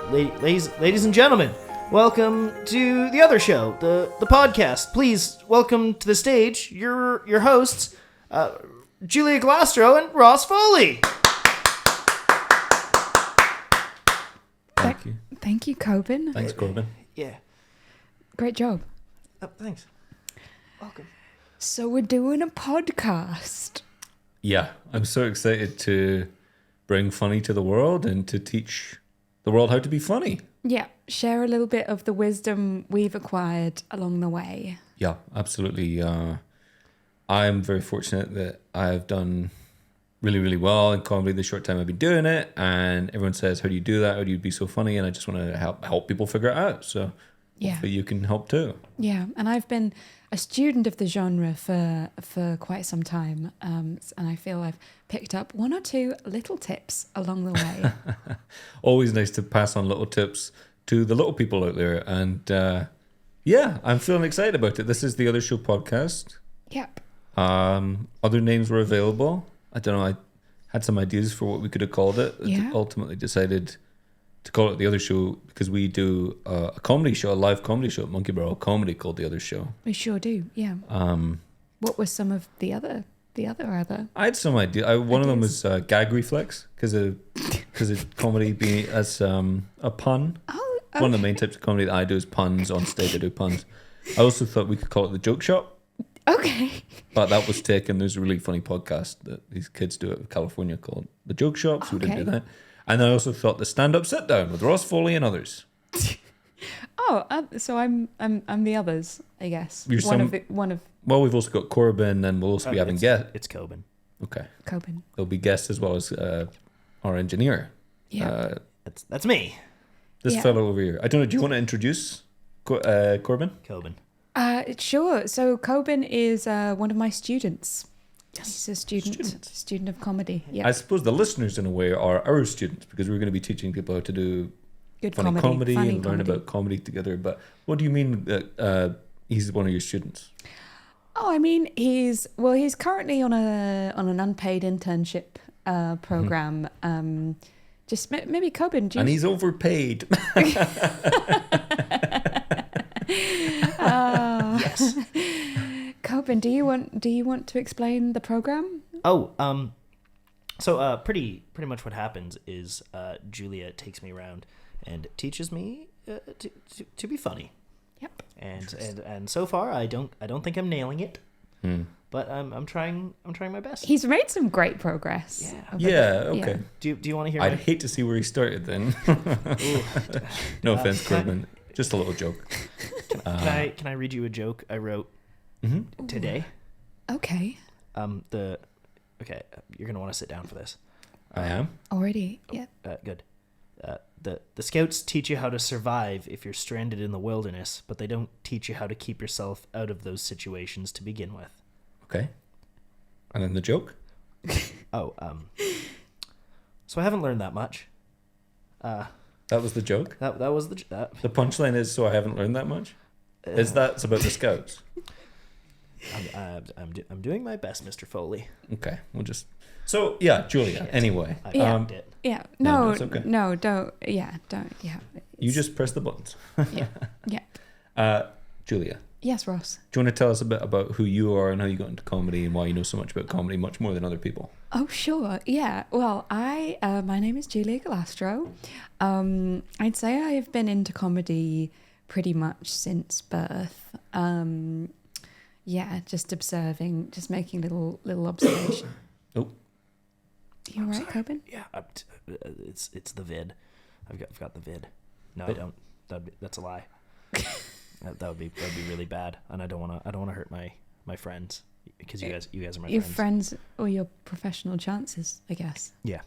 ladies and gentlemen, welcome to the other show, the podcast. Please welcome to the stage your hosts, Giulia Galastro and Ross Foley. Thank you. Thank you, Corbin. Thanks, Corbin. Yeah. Great job. Thanks. Welcome. So we're doing a podcast. Yeah, I'm so excited to bring funny to the world and to teach the world how to be funny. Yeah, share a little bit of the wisdom we've acquired along the way. Yeah, absolutely. I'm very fortunate that I've done really, really well in comedy the short time I've been doing it, and everyone says, how do you do that? How do you be so funny? And I just want to help people figure it out. So hopefully you can help too. Yeah, and I've been a student of the genre for quite some time, and I feel I've picked up one or two little tips along the way. Always nice to pass on little tips to the little people out there. And I'm feeling excited about it. This is the Other Show podcast. Yep. Other names were available. I don't know. I had some ideas for what we could have called it. Yeah. Ultimately decided to call it The Other Show because we do a comedy show, a live comedy show at Monkey Barrel Comedy called The Other Show. We sure do, yeah. What was some of the other? I had some idea. One of them was gag reflex because of comedy being as a pun. Oh, okay. One of the main types of comedy that I do is puns. On stage I do puns. I also thought we could call it The Joke Shop. Okay. But that was taken. There's a really funny podcast that these kids do out of California called The Joke Shop, so we didn't do that. And I also thought the stand-up sit-down with Ross Foley and others. So I'm the others, I guess. You're one of. Well, we've also got Corbin, and we'll also be having guests. It's Corbin. Okay. Corbin. There'll be guests as well as our engineer. Yeah. That's me. This fellow over here. I don't know. Do you want to introduce Corbin? Corbin. Sure. So Corbin is one of my students. Yes. He's a student of comedy. Yeah. I suppose the listeners, in a way, are our students because we're going to be teaching people how to do good funny comedy and learn about comedy together. But what do you mean that he's one of your students? Oh, I mean, he's currently on an unpaid internship program. Just maybe Corbin. And he's overpaid. Yes. Corbin, do you want to explain the program? So pretty much what happens is Giulia takes me around and teaches me to be funny. Yep. And so far I don't think I'm nailing it. But I'm trying my best. He's made some great progress. Yeah. Okay. Do you want to hear? I'd hate to see where he started then. No offense, Corbin. Just a little joke. Can I read you a joke I wrote today? Okay. You're gonna want to sit down for this. I am Already. Yeah. Good. The scouts teach you how to survive if you're stranded in the wilderness, but they don't teach you how to keep yourself out of those situations to begin with. Okay. And then the joke? So I haven't learned that much. That was the joke? That was the The punchline is, so I haven't learned that much? Is that about the scouts? I'm doing my best, Mr. Foley. Okay, we'll just... So, yeah, Giulia, anyway. I dropped it. Yeah. No, that's okay. No, don't. Yeah, don't. Yeah. You just press the buttons. Yeah. Giulia. Yes, Ross. Do you want to tell us a bit about who you are and how you got into comedy and why you know so much about comedy, much more than other people? Oh, sure. Yeah. Well, my name is Giulia Galastro. I'd say I have been into comedy pretty much since birth. Just observing, just making little observations. Oh. You all right, Corbin? Yeah, it's the vid. I've got the vid. No, I don't. That's a lie. That would be really bad, and I don't want to hurt my friends because you guys are my friends. Your friends or your professional chances, I guess. Yeah.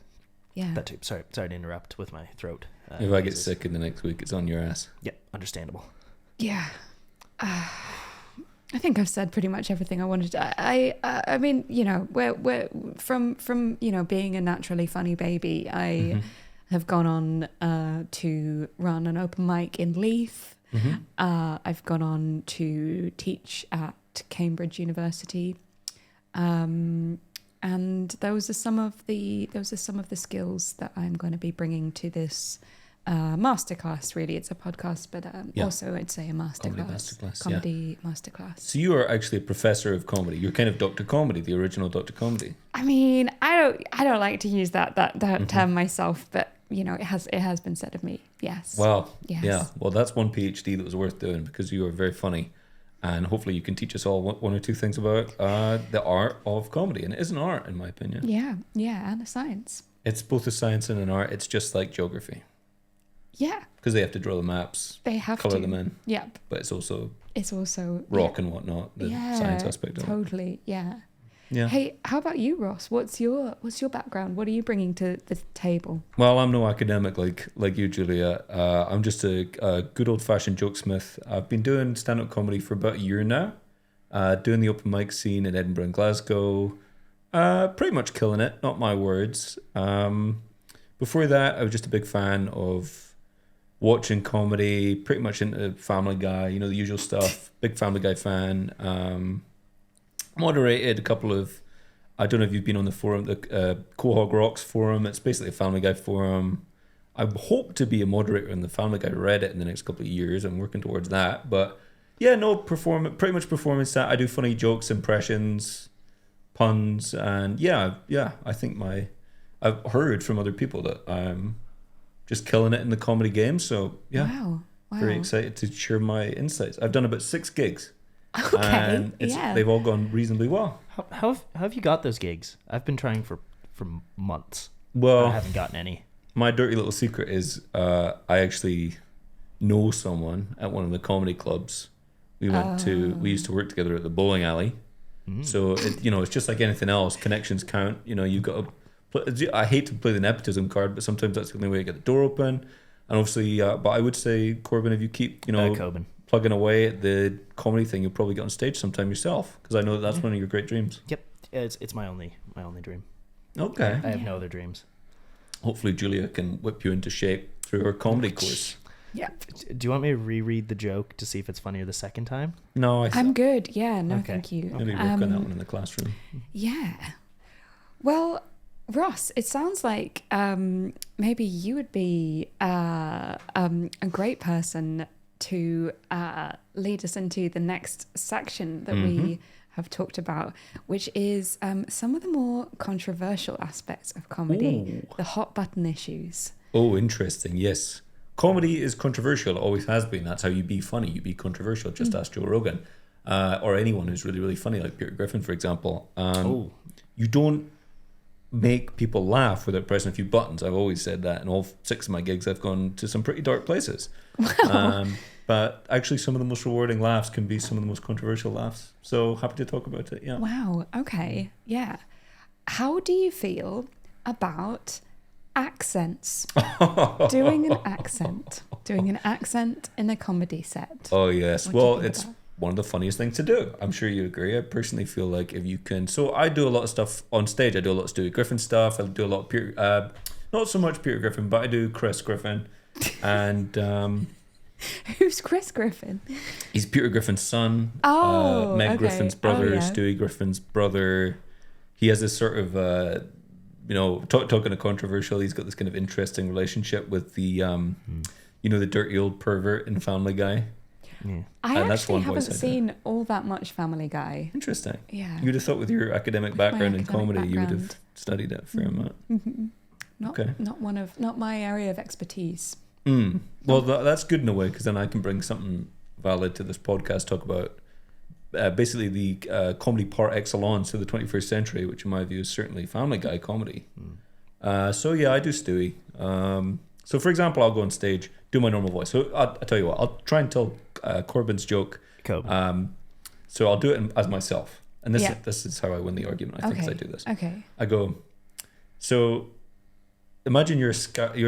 Yeah. That too. Sorry to interrupt with my throat. If I get sick in the next week, it's on your ass. Yeah, understandable. Yeah. I think I've said pretty much everything I wanted to. I mean, you know, we're from being a naturally funny baby. I have gone on to run an open mic in Leith. I've gone on to teach at Cambridge University. and those are some of the skills that I'm going to be bringing to this masterclass. Really, it's a podcast, but also I'd say a masterclass, comedy masterclass. So you are actually a professor of comedy. You're kind of Dr. Comedy, the original Dr. Comedy. I mean, I don't like to use that term myself, but you know, it has been said of me. Yes. Well, yes. Yeah. Well, that's one PhD that was worth doing because you are very funny, and hopefully you can teach us all one or two things about the art of comedy, and it is an art, in my opinion. Yeah, and a science. It's both a science and an art. It's just like geography. Yeah. Because they have to draw the maps. They have color to. them in. Yep. But it's also rock and whatnot. The science aspect of it. Totally. Yeah. Yeah. Hey, how about you, Ross? What's your background? What are you bringing to the table? Well, I'm no academic like you, Julia. I'm just a good old-fashioned jokesmith. I've been doing stand-up comedy for about a year now. Doing the open mic scene in Edinburgh and Glasgow. Pretty much killing it, not my words. Before that, I was just a big fan of watching comedy, pretty much into Family Guy, you know, the usual stuff. Big Family Guy fan. Moderated a couple of, I don't know if you've been on the forum, the Quahog Rocks forum. It's basically a Family Guy forum. I hope to be a moderator in the Family Guy Reddit in the next couple of years. I'm working towards that. But yeah, no, pretty much performance that. I do funny jokes, impressions, puns, and yeah, I think I've heard from other people that I'm just killing it in the comedy game. So yeah, wow. Very excited to share my insights. I've done about 6 gigs. Okay. And they've all gone reasonably well. How have you got those gigs? I've been trying for months. Well, I haven't gotten any. My dirty little secret is I actually know someone at one of the comedy clubs. We used to work together at the bowling alley. Mm. So it's just like anything else. Connections count. You know, you've got to. I hate to play the nepotism card, but sometimes that's the only way to get the door open. And obviously, but I would say, Corbin, if you keep Corbin plugging away at the comedy thing, you'll probably get on stage sometime yourself, because I know that's one of your great dreams. Yep, it's my only dream. Okay. I have no other dreams. Hopefully Julia can whip you into shape through her comedy course. Yeah. Do you want me to reread the joke to see if it's funnier the second time? No, I'm good. Yeah, no, okay. Thank you. Maybe work on that one in the classroom. Yeah. Well, Ross, it sounds like maybe you would be a great person to lead us into the next section that we have talked about, which is some of the more controversial aspects of comedy, the hot button issues. Oh, interesting. Yes. Comedy is controversial. It always has been. That's how you be funny. You be controversial. Just ask Joe Rogan or anyone who's really, really funny, like Peter Griffin, for example. You don't make people laugh without pressing a few buttons. I've always said that. In all 6 of my gigs, I've gone to some pretty dark places. Wow. But actually, some of the most rewarding laughs can be some of the most controversial laughs. So happy to talk about it. Yeah. Wow. Okay. Yeah. How do you feel about accents? Doing an accent in a comedy set. Oh yes. What do you Well, think it's about? one of the funniest things to do. I'm sure you agree. I personally feel like if you can. So I do a lot of stuff on stage. I do a lot of Stewie Griffin stuff. I do a lot of Peter. Not so much Peter Griffin, but I do Chris Griffin, and. Who's Chris Griffin? He's Peter Griffin's son. Oh, Meg okay. Griffin's brother, Oh, yeah. Stewie Griffin's brother. He has this sort of, talking of controversial, he's got this kind of interesting relationship with the, the dirty old pervert in Family Guy. Yeah. I And that's actually one haven't voice I do. seen all that much Family Guy. Interesting. Yeah. You would have thought with your academic background in academic comedy, you would have background. studied it for a minute. Mm-hmm. Okay. Not my area of expertise. Well, that's good in a way, because then I can bring something valid to this podcast, talk about basically the comedy par excellence of the 21st century, which in my view is certainly Family Guy comedy. So yeah, I do Stewie. So for example, I'll go on stage, do my normal voice. So I'll tell you what, I'll try and tell Corbin's joke. So I'll do it as myself. And this is how I win the argument, I think, as I do this. Okay. I go, so imagine you're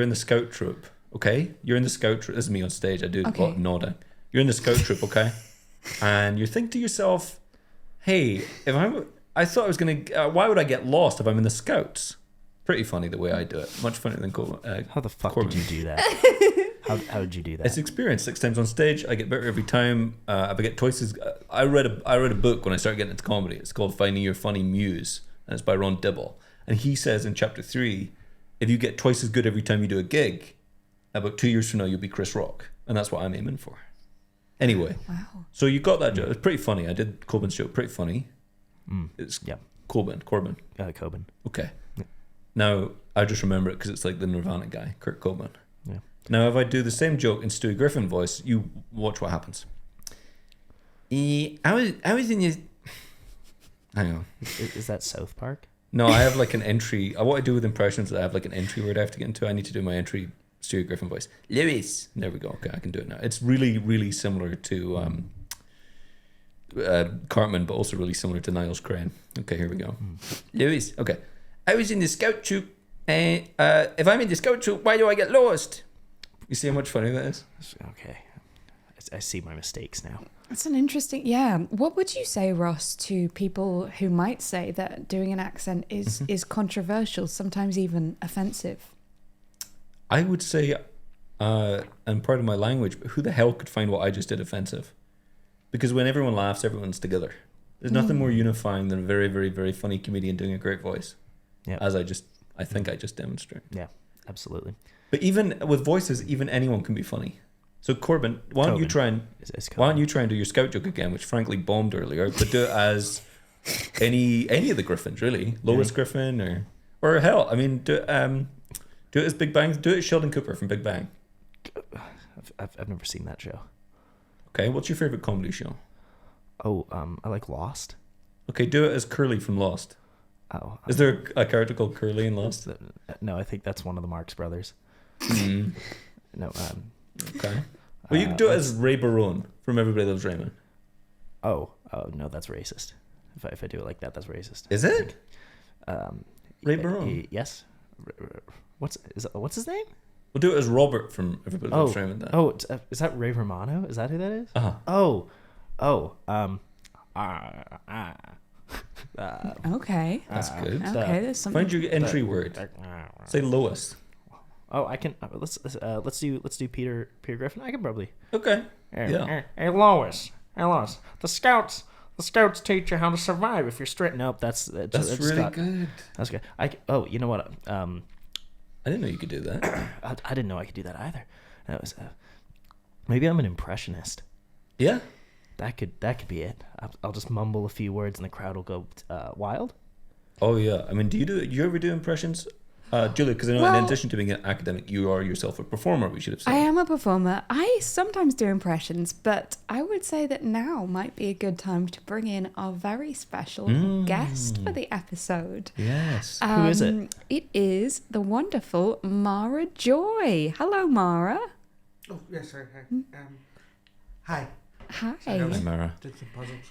in the scout troop. Okay, you're in the scout troop. This is me on stage. I do a lot of nodding. You're in the scout troop, okay, and you think to yourself, "Hey, I thought I was gonna. Why would I get lost if I'm in the scouts?" Pretty funny the way I do it. Much funnier than Corbin. How the fuck Corbin. did you do that? How did you do that? It's experience. 6 times on stage, I get better every time. I get twice as. I read a book when I started getting into comedy. It's called Finding Your Funny Muse and it's by Ron Dibble. And he says in chapter 3, if you get twice as good every time you do a gig, about 2 years from now you'll be Chris Rock, and that's what I'm aiming for. Anyway, Wow. so you got that joke. It's pretty funny. I did Corbin's joke. Pretty funny. It's Corbin. Corbin. Okay. Yeah. Now I just remember it because it's like the Nirvana guy, Kurt Cobain. Yeah. Now if I do the same joke in Stewie Griffin voice, you watch what happens. I was in your. Hang on. Is that South Park? No, I have like an entry. What I do with impressions is I have like an entry word I have to get into. I need to do my entry Stewie Griffin voice. Lewis. There we go. Okay, I can do it now. It's really, really similar to Cartman, but also really similar to Niles Crane. Okay, here we go. Lewis. Okay. I was in the scout troop. If I'm in the scout troop, why do I get lost? You see how much funnier that is? Okay. I see my mistakes now. It's an interesting, yeah. What would you say, Ross, to people who might say that doing an accent is controversial, sometimes even offensive? I would say, and part of my language, but who the hell could find what I just did offensive? Because when everyone laughs, everyone's together. There's nothing more unifying than a very, very, very funny comedian doing a great voice. Yeah. As I think I just demonstrate. Yeah, absolutely. But even with voices, even anyone can be funny. So Corbin, why don't you try and do your scout joke again, which frankly bombed earlier, but do it as any of the Griffins really, Lois Griffin or hell, I mean do it as Big Bang, do it as Sheldon Cooper from Big Bang. I've never seen that show. Okay, what's your favorite comedy show? Oh, I like Lost. Okay, do it as Curly from Lost. Oh, is there a character called Curly in Lost? No, I think that's one of the Marx Brothers. No. Okay. Well, you can do it as Ray Barone from Everybody Loves Raymond. Oh no, that's racist. If I do it like that, that's racist. Is it? Ray Barone. Yes. What's his name? We'll do it as Robert from Everybody Loves Raymond. Then. Oh, is that Ray Romano? Is that who that is? Okay. That's good. Okay, there's something. Find your entry word. Say Lois. Oh, I can. Let's do Peter Griffin. I can probably. Okay. Hey Lois. The scouts teach you how to survive if you're straight. Nope, that's really Scott. good. That's good. You know what? I didn't know you could do that. I didn't know I could do that either. That was maybe I'm an impressionist. Yeah. That could be it. I'll just mumble a few words and the crowd will go wild. Oh yeah. I mean, do you ever do impressions? Giulia, because I know in addition to being an academic, you are yourself a performer, we should have said. I am a performer. I sometimes do impressions, but I would say that now might be a good time to bring in our very special guest for the episode. Yes. Who is it? It is the wonderful Mara Joy. Hello, Mara. Oh, yes, sorry. Hi. Hi. Hi, Mara. Did some puzzles.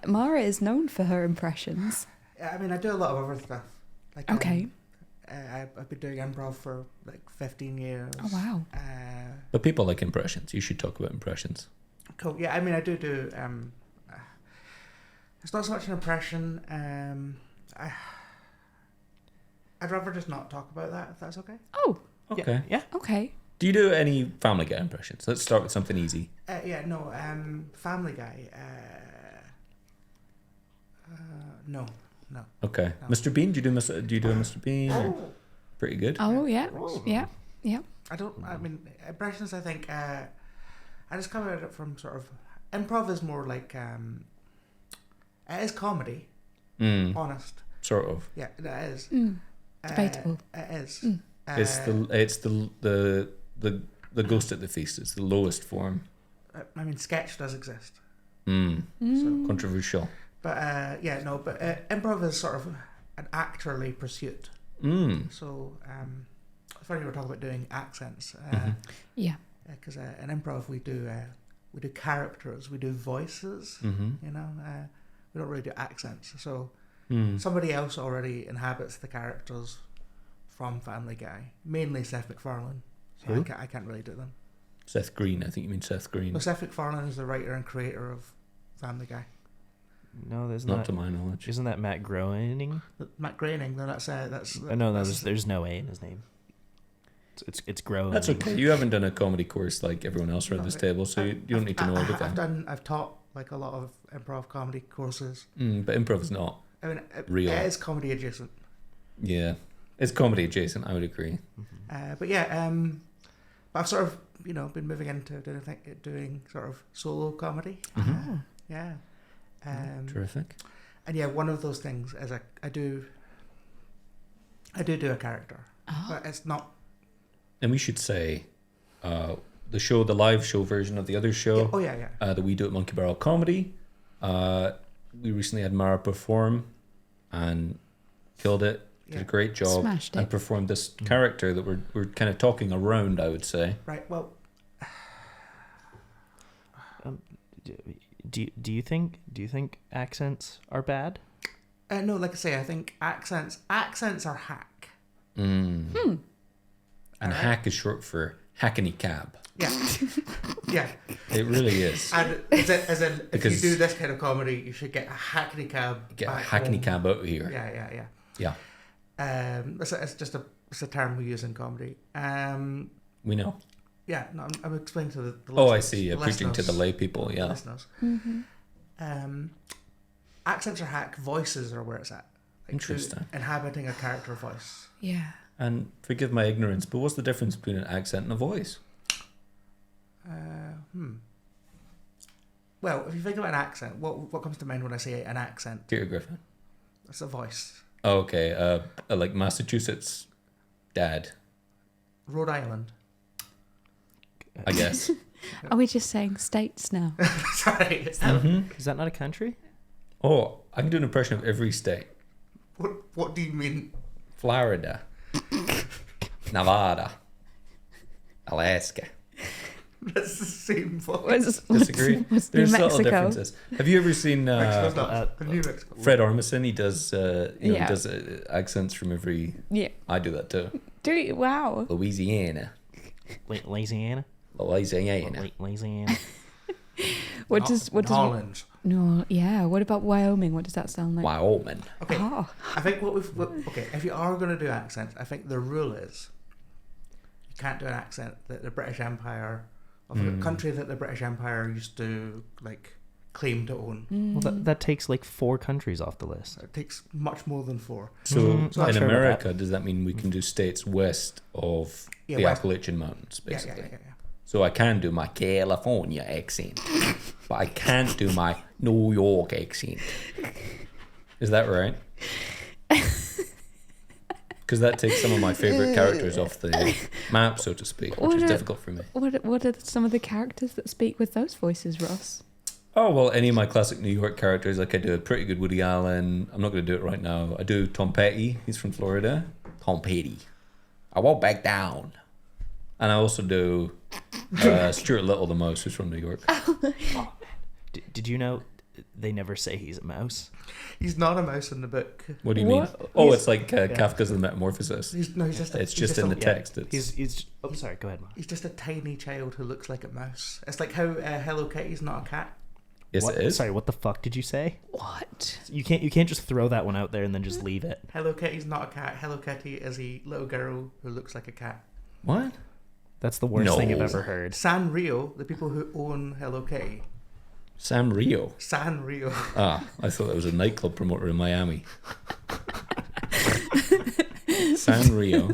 Mara is known for her impressions. I mean, I do a lot of other stuff. Like, okay. I've been doing improv for like 15 years. Oh, wow. But people like impressions. You should talk about impressions. Cool. Yeah, I mean, I do. It's not so much an impression. I'd rather just not talk about that, if that's okay. Oh. Okay. Yeah. Okay. Do you do any Family Guy impressions? Let's start with something easy. Family Guy. No. Okay. No. Mr. Bean, do you do a Mr. Bean? Oh. Pretty good. Oh, yeah. Yeah. I mean, impressions, I think, I just come at it from sort of, improv is more like, it is comedy, honest. Sort of. Yeah, it is. Debatable. It is. It's the ghost at the feast. It's the lowest form. I mean, sketch does exist. So controversial. But improv is sort of an actorly pursuit. So it's funny we're talking about doing accents. Yeah. Because in improv we do characters, we do voices. You know, we don't really do accents. So somebody else already inhabits the characters from Family Guy, mainly Seth MacFarlane. So I can't really do them. Seth Green, I think you mean Seth Green. Well, Seth MacFarlane is the writer and creator of Family Guy. No, there's not to my knowledge. Isn't that Matt Groening? Matt Groening. No, that's. There's no A in his name. It's Groening. That's okay. You haven't done a comedy course like everyone else around this table, so you don't need to know everything. I've taught like a lot of improv comedy courses. But improv is not I mean, real. it is comedy adjacent. Yeah, it's comedy adjacent. I would agree. But yeah, but I've sort of been moving into doing sort of solo comedy. Yeah. Terrific. And yeah, one of those things is I do a character, but it's not. And we should say, the live show version of the other show. That we do at Monkey Barrel Comedy. We recently had Mara perform, and killed it. Did a great job. Smashed it. And performed this character that we're kind of talking around, I would say. Right. Well. Do you think accents are bad? No, like I say, I think accents are hack. And hack is short for hackney cab. Yeah, yeah. It really is. And as in if you do this kind of comedy, you should get a hackney cab. Get a hackney cab out of here. Yeah. It's just a term we use in comedy. We know. Yeah, no, I'm explaining to the listeners. Oh, I see. You're preaching to the lay people. Yeah. Listeners. Accents are hack. Voices are where it's at. Like Interesting. Inhabiting a character voice. Yeah. And forgive my ignorance, but what's the difference between an accent and a voice? Well, if you think about an accent, what comes to mind when I say an accent? Peter Griffin. That's a voice. Oh, okay. Like Massachusetts dad, Rhode Island. I guess. Are we just saying states now? Sorry. Is that not a country? Oh, I can do an impression of every state. What do you mean? Florida, Nevada, Alaska. That's the same voice. Disagree? What's New There's subtle Mexico? differences. Have you ever seen New Mexico. Fred Armisen? He does, he Yeah. does accents from every. Yeah. I do that too. Do you? Wow. Louisiana. Louisiana. Louisiana. What does Holland? no? Yeah. What about Wyoming? What does that sound like? Wyoming. Okay. Oh. I think if you are going to do accents, I think the rule is you can't do an accent that the British Empire of a country that the British Empire used to like claim to own. Well, that takes like 4 countries off the list. It takes much more than 4. So Not in sure about America, does that mean we can do states west of the west. Appalachian Mountains, Yeah. basically? So I can do my California accent, but I can't do my New York accent. Is that right? Because that takes some of my favourite characters off the map, so to speak, which is difficult for me. What are some of the characters that speak with those voices, Ross? Oh, well, any of my classic New York characters, like I do a pretty good Woody Allen. I'm not going to do it right now. I do Tom Petty. He's from Florida. Tom Petty. I won't back down. And I also do Stuart Little, the mouse, who's from New York. Did you know they never say he's a mouse? He's not a mouse in the book. What do you mean? Oh, it's like Kafka's The Metamorphosis. He's just It's just in the text. It's He's oh, sorry. Go ahead, Mark. He's just a tiny child who looks like a mouse. It's like how Hello Kitty's not a cat. yes, What? it is. Sorry, what the fuck did you say? What? You can't just throw that one out there and then just leave it. Hello Kitty's not a cat. Hello Kitty is a little girl who looks like a cat. What? That's the worst No. thing I've ever heard. Sanrio, the people who own Hello Kitty. Sam Rio. Sanrio Ah, I thought that was a nightclub promoter in Miami. San Rio.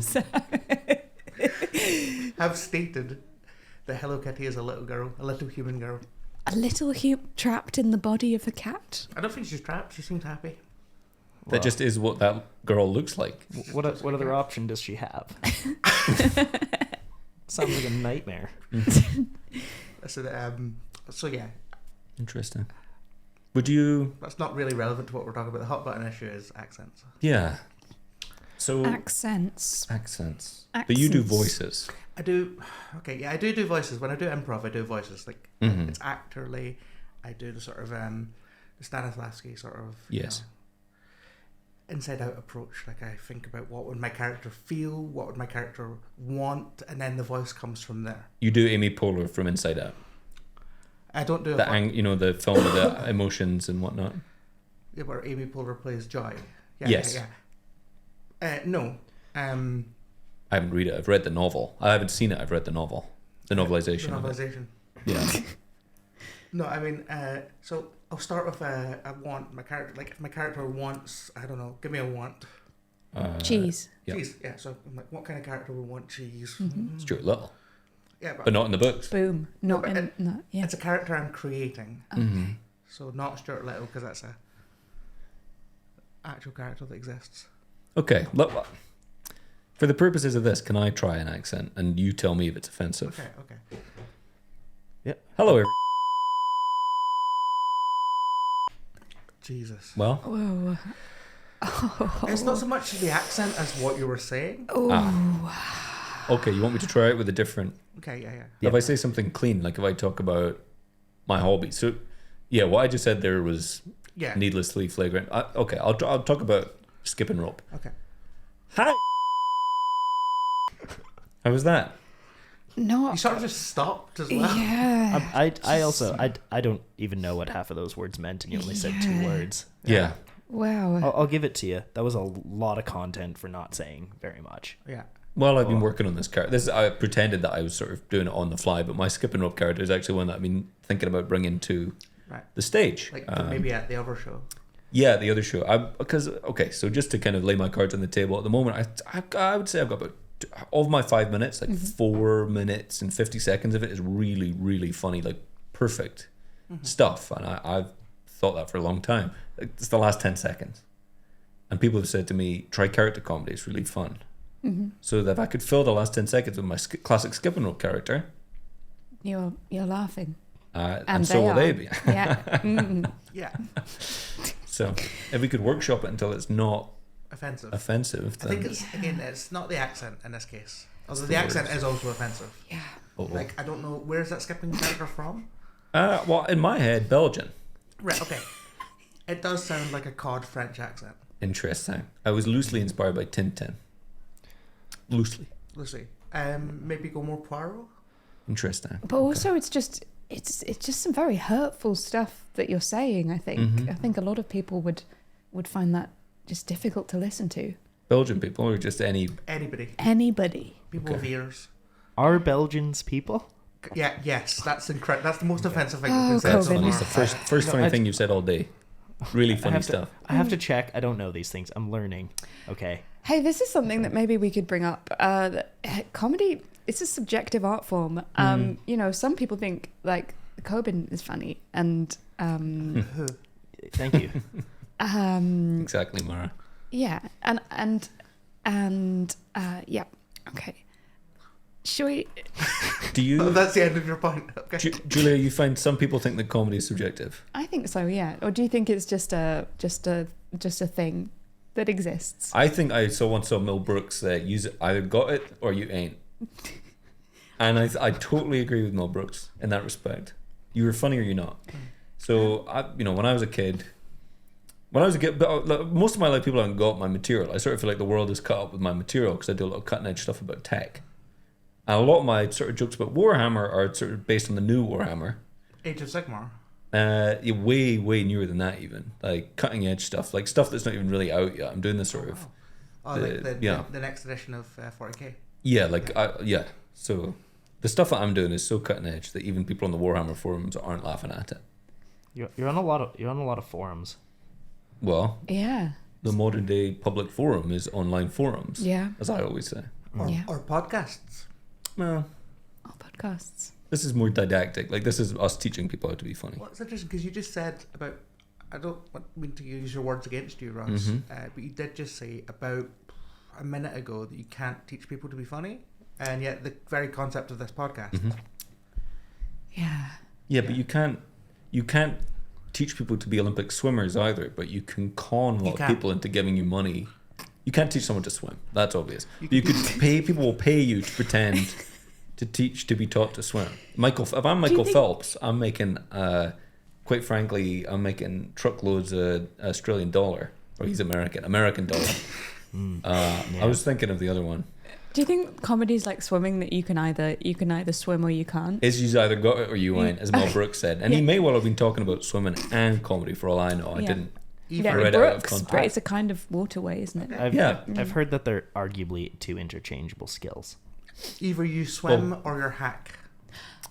have stated that Hello Kitty is a little girl, a little human girl. A little trapped in the body of a cat? I don't think she's trapped. She seems happy. That just is what that girl looks like. What other option does she have? Sounds like a nightmare. So yeah, Interesting. Would you? that's not really relevant to what we're talking about. The hot button issue is accents. Yeah. So Accents. accents. But you do Accents. voices. I do. Okay, yeah, I do voices. When I do improv, I do voices. Like Mhm. it's actorly. I do the sort of the Stanislavski sort of Yes. inside out approach. Like I think about what would my character feel, what would my character want, and then the voice comes from there. You do Amy Poehler from Inside Out. I don't do The the film with the emotions and whatnot. where Amy Poehler plays Joy. Yes. No. I haven't read it. I've read the novel. I haven't seen it. I've read the novel. The novelization. The of it. novelization. Yeah. No, I mean, so I'll start with a want. My character, like if my character wants, I don't know, give me a want. Cheese. Yeah. Cheese, yeah. So I'm like, what kind of character would want cheese? Stuart Little. Yeah, But not in the books. Boom. Not but in. No, yeah. it's a character I'm creating. Okay. So not Stuart Little, because that's a actual character that exists. Okay. Look, for the purposes of this, can I try an accent and you tell me if it's offensive? Okay. Hello, everyone. Jesus. Well, Whoa. It's not so much the accent as what you were saying. okay, you want me to try it with a different... Okay, yeah. If I say something clean, like if I talk about my hobby. So, yeah, what I just said there was Yeah. needlessly flagrant. Okay, I'll talk about skipping rope. Okay. Hi. How was that? No. You sort of just stopped as well. Yeah. I also I don't even know what half of those words meant, and you only said 2 words. Yeah. Wow. I'll give it to you. That was a lot of content for not saying very much. Yeah. Well, I've been working on this character. I pretended that I was sort of doing it on the fly, but my skipping rope character is actually one that I've been thinking about bringing to the stage. Like maybe at the other show. Yeah, the other show. So just to kind of lay my cards on the table at the moment, I would say I've got about, of my 5 minutes, like 4 minutes and 50 seconds of it is really, really funny, like perfect stuff. And I've thought that for a long time. It's the last 10 seconds. And people have said to me, try character comedy, it's really fun. So that if I could fill the last 10 seconds with my classic skipping rope character, You're laughing. and so will they be. Yeah. Yeah. So if we could workshop it until it's not Offensive. offensive, I then think it's not the accent in this case. Although the accent is also offensive. Yeah. Like, I don't know, where's that skipping character from? well, in my head, Belgian. Right, okay. It does sound like a cod French accent. Interesting. I was loosely inspired by Tintin. Loosely. Let's see. Maybe go more Poirot? Interesting. But also, it's just some very hurtful stuff that you're saying. I think. I think a lot of people would find that just difficult to listen to. Belgian people or just Anybody. People with ears. Are Belgians people? Yeah, yes, that's incredible. That's the most offensive thing you Oh, can say. That's Corbin. funny. It's the first funny thing you've said all day. Really funny stuff. I have to check. I don't know these things. I'm learning. Okay. Hey, this is something that maybe we could bring up. Comedy, it's a subjective art form. You know, some people think like Corbin is funny, and Thank you. Exactly, Mara. yeah, and yeah, okay. Should we? Do you, Oh, that's the end of your point. Okay. Julia? You find some people think that comedy is subjective. I think so. Yeah. Or do you think it's just a thing that exists? I think I once saw Mel Brooks that you either got it or you ain't. And I totally agree with Mel Brooks in that respect. You were funny or you're not. So when I was a kid, but most of my life people haven't got my material. I sort of feel like the world is cut up with my material because I do a lot of cutting edge stuff about tech. And a lot of my sort of jokes about Warhammer are sort of based on the new Warhammer. Age of Sigmar. Way newer than that even. Like cutting edge stuff, like stuff that's not even really out yet. I'm doing this sort of. The next edition of 40K. Yeah, So the stuff that I'm doing is so cutting edge that even people on the Warhammer forums aren't laughing at it. You're on a lot of forums. Well, Yeah. the modern day public forum is online forums. Yeah. As I always say. Or podcasts. Well, All podcasts. this is more didactic. Like this is us teaching people how to be funny. Well, it's interesting because you just said about, I don't mean to use your words against you, Ross, but you did just say about a minute ago that you can't teach people to be funny, and yet the very concept of this podcast. Yeah. But you can't teach people to be Olympic swimmers either, but you can con a lot of people into giving you money. You can't teach someone to swim. That's obvious. You could pay, people will pay you to pretend to be taught to swim. If I'm Michael Phelps, I'm making, quite frankly, I'm making truckloads of Australian dollar, or he's American dollar. I was thinking of the other one. Do you think comedy's like swimming, that you can either swim or you can't? Is you either got it or you ain't, as Mel Brooks said. And he may well have been talking about swimming and comedy for all I know. I didn't. Yeah, read it out of Brooks, context. but it's a kind of waterway, isn't it? I've heard that they're arguably 2 interchangeable skills. Either you swim or you're hack.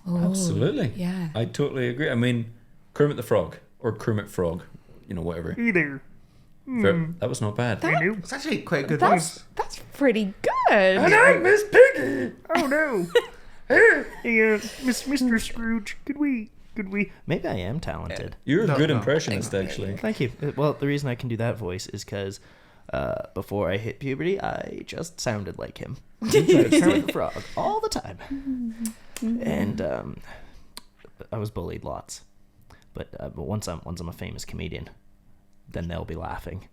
Oh, Absolutely. Yeah. I totally agree. I mean, Kermit the Frog or Kermit Frog, whatever. Either. That was not bad. It's actually quite a good That's voice. that's pretty good. I'm Miss Piggy. Oh no. Hey, Mr. Scrooge, could we? Maybe I am talented. You're a No, good no. impressionist, actually. Thank you. Well, the reason I can do that voice is because before I hit puberty, I just sounded like him. Kermit the Frog all the time. And I was bullied lots. But once I'm a famous comedian, then they'll be laughing.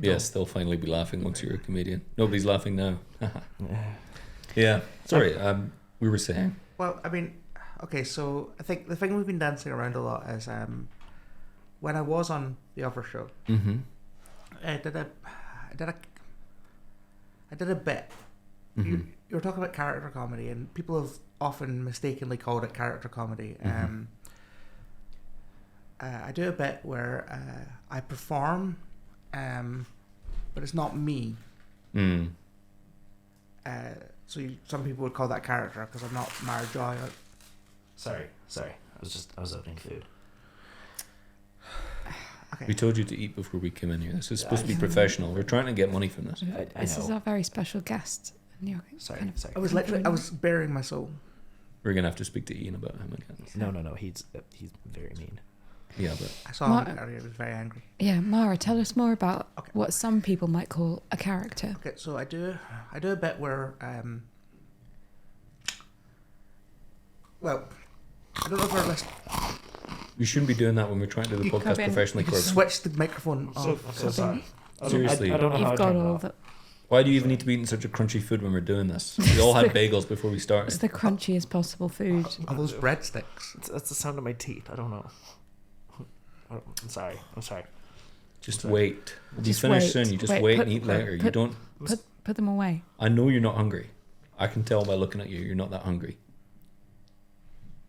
Yes, they'll finally be laughing once you're a comedian. Nobody's laughing now. Yeah. Sorry, we were saying. Well, I mean, okay, so I think the thing we've been dancing around a lot is when I was on the other show, Mm-hmm. I did a bit. Mm-hmm. You were talking about character comedy, and people have often mistakenly called it character comedy. Mm-hmm. I do a bit where I perform, but it's not me. Mm. So some people would call that character because I'm not Mara Joy. Sorry. I was opening food. Okay. We told you to eat before we came in here. This is supposed to be professional. We're trying to get money from this. I This is know. our very special guest. And you're Sorry. I was bearing my soul. We're gonna have to speak to Ian about him again. No. He's very mean. Yeah, but I saw him earlier. He was very angry. Yeah, Mara, tell us more about Okay. what some people might call a character. Okay, so I do a bit where well, I don't know if we're listening. you shouldn't be doing that when we're trying to do the You podcast come in. professionally, You Corbin. switch the microphone So off. sorry. Seriously. I don't know how You've to got turn it all off. the. Why do you even need to be eating such a crunchy food when we're doing this? We all had bagels before we It's started. the crunchiest possible food. All those breadsticks. That's the sound of my teeth. I don't know. I'm sorry. Just wait. We'll be Just finished wait. soon. You just Wait, wait put- and eat put- later. You put- don't. Put them away. I know you're not hungry. I can tell by looking at you. You're not that hungry.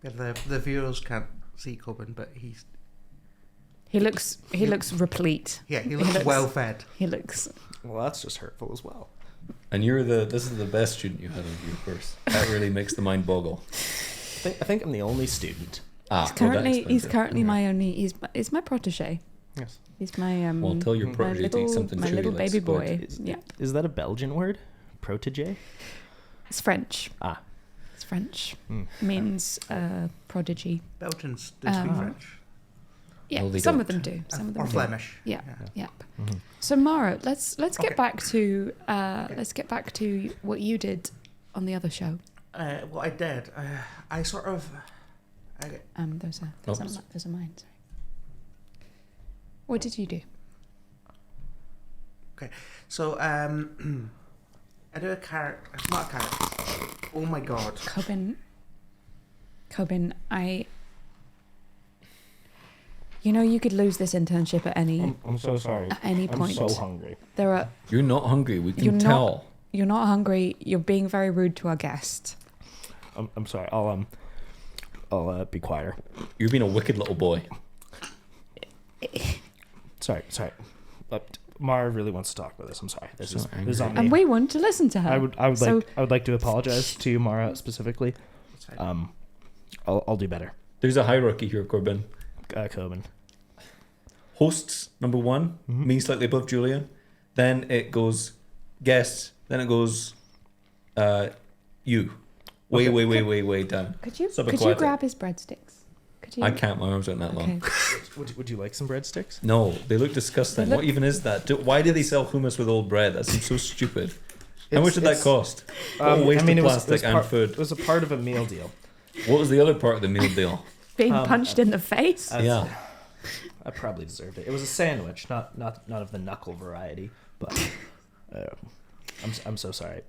Yeah, the viewers can't see Corbin, but He looks replete. he looks well fed. He looks. Well, that's just hurtful as well. And this is the best student you had of your course. That really makes the mind boggle. I think I'm the only student. He's currently my only. He's my protege. Yes. He's my Well, tell your my protege to eat little, something my chewy little like baby spud. boy. Is, Yeah, is that a Belgian word? Protege? it's French. Ah. It's French. Hmm. Means prodigy. Belgians do speak French. Yeah, No, they some of don't. them do. Some of them Or do. Flemish. Yeah, Yeah. yeah. So Mara, let's get Okay. back to what you did on the other show. What I did, I sort of... There's Oops. a mine. Sorry. What did you do? Okay, so I do a character. It's not a character. Oh my god. Corbin, you could lose this internship at any I'm so sorry. at any point. hungry. There are You're not hungry. We You're can not- tell. you're not hungry. You're being very rude to our guest. I'm sorry. I'll be quieter. You're being a wicked little boy. Sorry. Mara really wants to talk about this. I'm sorry. This So is on angry. me. And we want to listen to her. I would So- like to apologize to you, Mara, specifically. That's fine. I'll do better. There's a hierarchy here, Corbin. Coben. Hosts, number one, me slightly above Julia. Then it goes guests. Then it goes you. Way down. Could you Subaquatic. grab his breadsticks? Could you? I can't. My arms aren't that long. Okay. Would you like some breadsticks? No, they look disgusting. They look- What even is that? Why do they sell hummus with old bread? That seems so stupid. How much did that cost? What a waste of plastic and food. It was a part of a meal deal. What was the other part of the meal deal? Being punched in the face. Yeah. I probably deserved it. It was a sandwich, not of the knuckle variety. But I'm so sorry.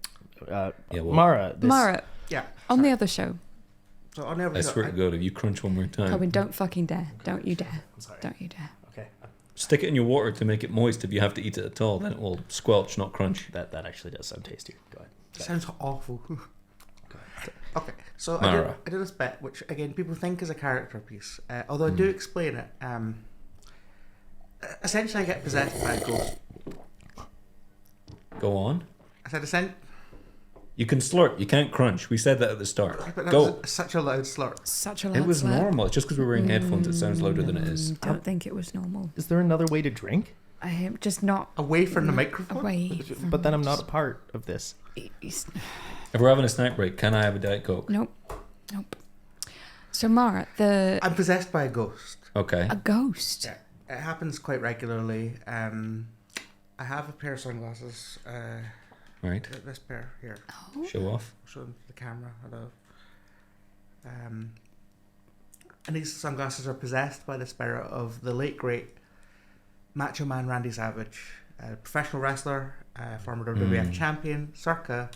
Yeah, well- Mara. Mara, Yeah. on the other show. So on every I swear to God, if you crunch one more time, Corbin, don't fucking dare. Don't you dare. I'm sorry. Don't you dare. Okay. stick it in your water to make it moist. If you have to eat it at all, then it will squelch, not crunch. That actually does sound tasty. Go ahead. Sounds awful. Okay, so Mara. I did this bit, which again people think is a character piece. Although I do explain it. Essentially, I get possessed by a ghost. Go on. I said, You can slurp. You can't crunch. We said that at the start. But that Go. was such a loud slurp. Such a loud It was slurp. normal. It's just because we're wearing headphones, it sounds louder than it is. Don't think it was normal. Is there another way to drink? I am just not Away from the microphone? away. But then I'm not a part of this. If we're having a snack break, can I have a Diet Coke? Nope. So Mara, I'm possessed by a ghost. Okay. a ghost. Yeah, it happens quite regularly. I have a pair of sunglasses. Right. This pair here. Oh. Show off. Show the camera. Hello. And these sunglasses are possessed by the spirit of the late great Macho Man Randy Savage, a professional wrestler, former WWF champion, circa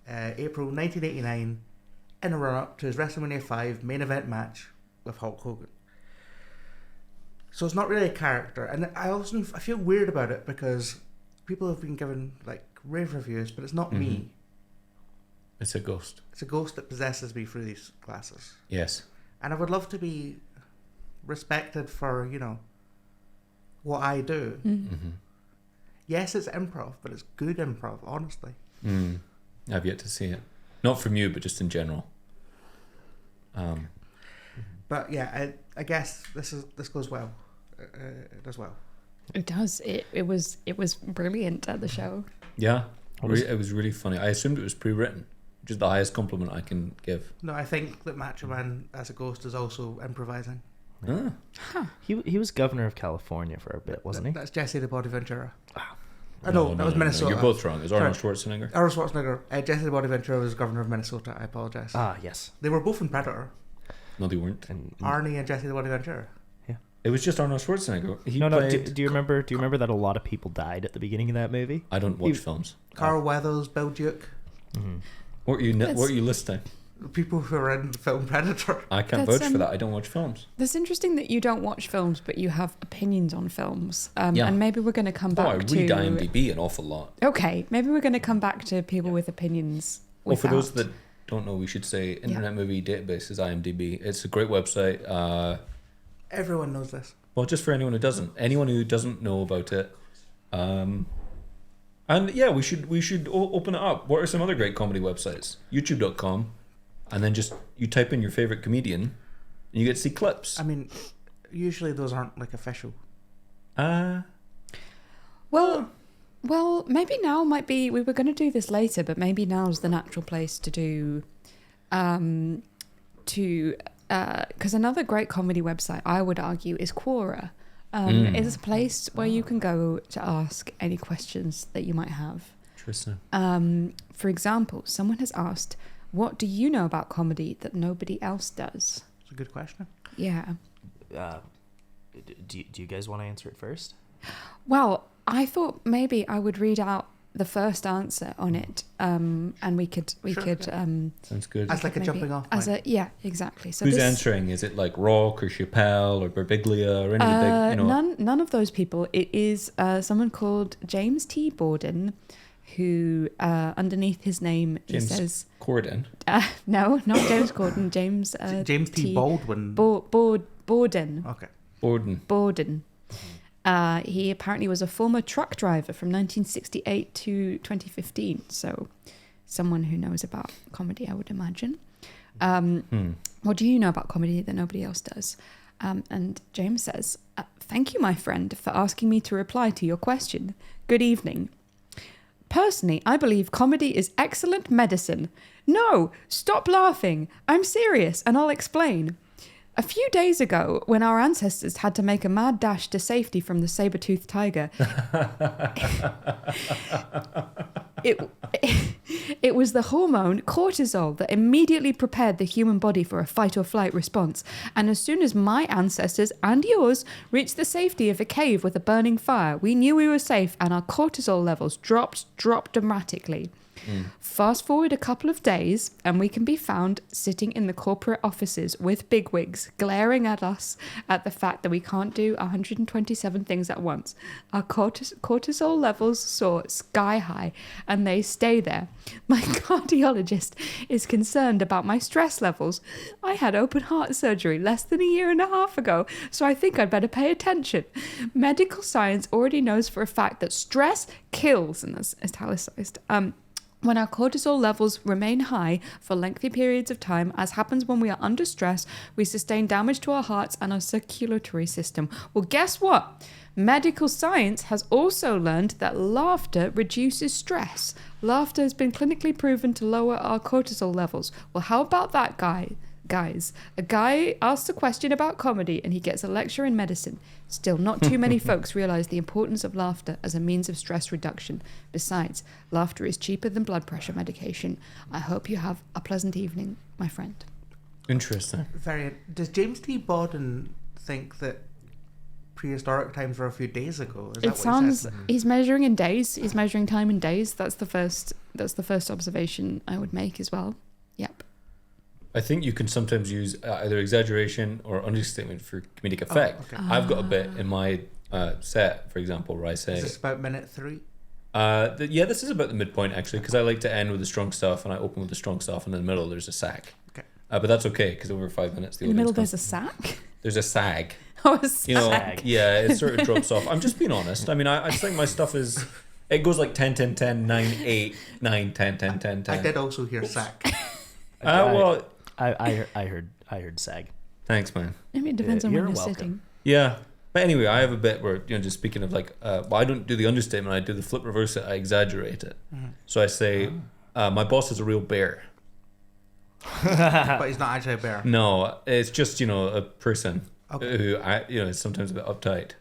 April 1989, in a run-up to his WrestleMania 5 main event match with Hulk Hogan. So it's not really a character, and I feel weird about it because people have been given like rave reviews, but it's not me. It's a ghost. It's a ghost that possesses me through these glasses. Yes. And I would love to be respected for, what I do. Mm-hmm. Yes, it's improv, but it's good improv, honestly. I've yet to see it. Not from you, but just in general. But yeah, I guess this goes well. It does well. It does. It was brilliant at the show. Yeah. It was really funny. I assumed it was pre-written, which is the highest compliment I can give. No, I think that Macho Man as a ghost is also improvising. Ah. He was governor of California for a bit, wasn't he? That's Jesse the Body Ventura. Wow. No, that was Minnesota. You're both wrong. It was Arnold Schwarzenegger. Arnold Schwarzenegger. Jesse the Body Ventura was governor of Minnesota. I apologize. Ah, yes. They were both in Predator. No, they weren't. And Arnie and Jesse the Body Ventura. It was just Arnold Schwarzenegger. He no. played... Do you remember that a lot of people died at the beginning of that movie? I don't watch films. Carl Weathers, Bill Duke. Mm-hmm. What are you listing? People who are in the film Predator. I can't That's, vouch for that. I don't watch films. That's interesting that you don't watch films, but you have opinions on films. Yeah. And maybe we're going to come back I read to... IMDb an awful lot. Okay, maybe we're going to come back to people with opinions. Well, for those without- that don't know, we should say Internet Movie Database is IMDb. It's a great website. Everyone knows this. Well, just for anyone who doesn't know about it. And yeah, we should open it up. What are some other great comedy websites? YouTube.com, and then just you type in your favorite comedian, and you get to see clips. I mean, usually those aren't like official. Well, maybe now might be... We were going to do this later, but maybe now's the natural place to do... Because another great comedy website, I would argue, is Quora. It's a place where you can go to ask any questions that you might have. Interesting. For example, someone has asked, what do you know about comedy that nobody else does? It's a good question. Yeah. Do you guys want to answer it first? Well, I thought maybe I would read out the first answer on it, and we could Sounds good. As like a maybe- jumping off as point. a yeah, exactly. So Who's this, answering? Is it like Rock or Chappelle or Berbiglia or any of the big, none of those people. It is someone called James T. Borden, who underneath his name James he says Corden? no, not James Corden. James James T. Baldwin. Borden. Okay. Borden. He apparently was a former truck driver from 1968 to 2015. So, someone who knows about comedy, I would imagine. What do you know about comedy that nobody else does? And James says, thank you, my friend, for asking me to reply to your question. Good evening. Personally, I believe comedy is excellent medicine. No, stop laughing. I'm serious, and I'll explain. A few days ago, when our ancestors had to make a mad dash to safety from the saber-toothed tiger, it was the hormone cortisol that immediately prepared the human body for a fight-or-flight response. And as soon as my ancestors and yours reached the safety of a cave with a burning fire, we knew we were safe, and our cortisol levels dropped dramatically. Fast forward a couple of days, and we can be found sitting in the corporate offices with bigwigs, glaring at us at the fact that we can't do 127 things at once. Our cortisol levels soar sky high, and they stay there. My cardiologist is concerned about my stress levels. I had open heart surgery less than a year and a half ago, so I think I'd better pay attention. Medical science already knows for a fact that stress kills, and that's italicized, When our cortisol levels remain high for lengthy periods of time, as happens when we are under stress, we sustain damage to our hearts and our circulatory system. Well, guess what? Medical science has also learned that laughter reduces stress. Laughter has been clinically proven to lower our cortisol levels. Well, how about that, guys? A guy asks a question about comedy and he gets a lecture in medicine. Still, not too many folks realize the importance of laughter as a means of stress reduction. Besides, laughter is cheaper than blood pressure medication. I hope you have a pleasant evening, my friend. Interesting. Does James T. Bawden think that prehistoric times were a few days ago? Is that It what sounds he said? he's measuring in days. He's measuring time in days. That's the first observation I would make as well. Yep. I think you can sometimes use either exaggeration or understatement for comedic effect. Okay. I've got a bit in my set, for example, where I say... Is this about minute 3? This is about the midpoint, actually, because I like to end with the strong stuff and I open with the strong stuff, and in the middle there's a sag. Okay. But that's okay, because over 5 minutes... In the middle there's a sack? There's a sag. Oh, a sack. You know, yeah, it sort of drops off. I'm just being honest. I mean, I just think my stuff is... It goes like 10, 10, 10, 9, 8, 9, 10, 10, 10, 10. I did also hear sack. Well... I heard sag. Thanks, man. I mean, it depends on You're when you're welcome. sitting. Yeah. But anyway, I have a bit where, just speaking of like, I don't do the understatement, I do the flip reverse it, I exaggerate it. Mm-hmm. So I say, my boss is a real bear. But he's not actually a bear. No, it's just, a person Okay. who, is sometimes a bit uptight.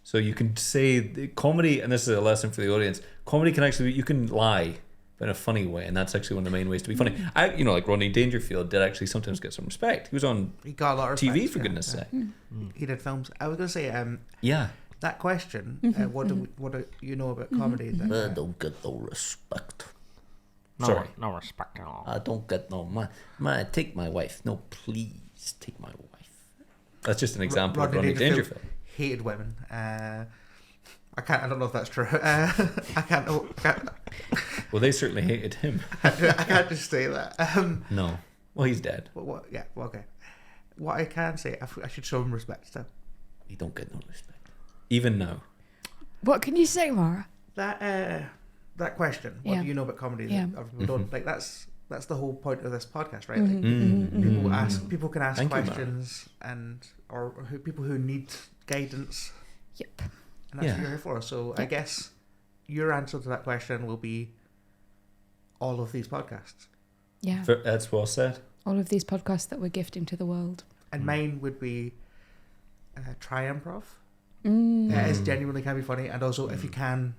So you can say the comedy, and this is a lesson for the audience, comedy can actually, you can lie, but in a funny way, and that's actually one of the main ways to be funny. Like Rodney Dangerfield did actually sometimes get some respect. He was on He got a lot of TV, respect, for yeah, goodness yeah. sake. He did films. I was going to say, Yeah. that question, what do you know about comedy? That, I don't get no respect. Sorry. No respect at all. I don't get no take my wife. No, please take my wife. That's just an example of Rodney Dangerfield Dangerfield. hated women. I don't know if that's true. I can't. Well, they certainly hated him. I can't just say that. No. Well, he's dead. What? Yeah. Well, okay. What I can say, I should show him respect. So He don't get no respect. Even now. What can you say, Mara? that question. What Yeah. do you know about comedy? Yeah. That other people don't like. That's the whole point of this podcast, right? Mm-hmm. Like, people can ask Thank you, Mara. questions, or people who need guidance. Yep. And that's Yeah. what you're here for. So I guess your answer to that question will be all of these podcasts. Yeah. That's well said. All of these podcasts that we're gifting to the world. And mine would be try improv. Mm. It genuinely can be funny. And also, if you can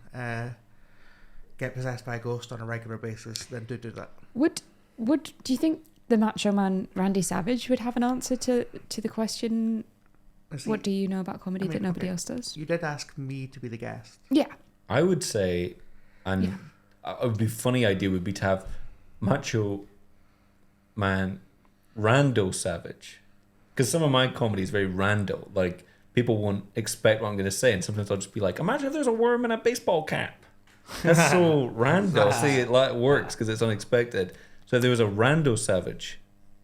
get possessed by a ghost on a regular basis, then do that. Would do you think the Macho Man Randy Savage would have an answer to the question, See, what do you know about comedy I mean, that nobody okay. else does? You did ask me to be the guest. Yeah. I would say, and Yeah. a would be funny idea would be to have Macho Man Rando Savage, because some of my comedy is very rando. Like people won't expect what I'm going to say, and sometimes I'll just be like, "Imagine if there's a worm in a baseball cap." That's so rando. See, it works because it's unexpected. So if there was a Rando Savage,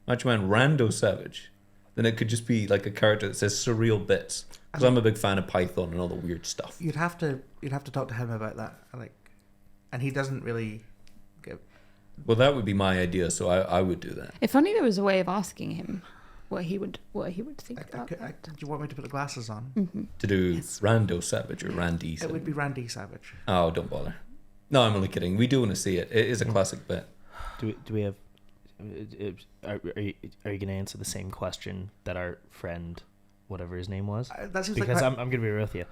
Macho Man Rando Savage, then it could just be like a character that says surreal bits. Because I'm a big fan of Python and all the weird stuff. You'd have to talk to him about that, and he doesn't really give. Well, that would be my idea, so I would do that. If only there was a way of asking him what he would think about Do that. you want me to put the glasses on? Mm-hmm. To do Yes. Rando Savage or Randy It Savage. would be Randy Savage. Oh, don't bother. No, I'm only kidding. We do want to see it. It is a classic bit. Do we have? Are you going to answer the same question that our friend, whatever his name was? That seems Because like I'm going to be real with you,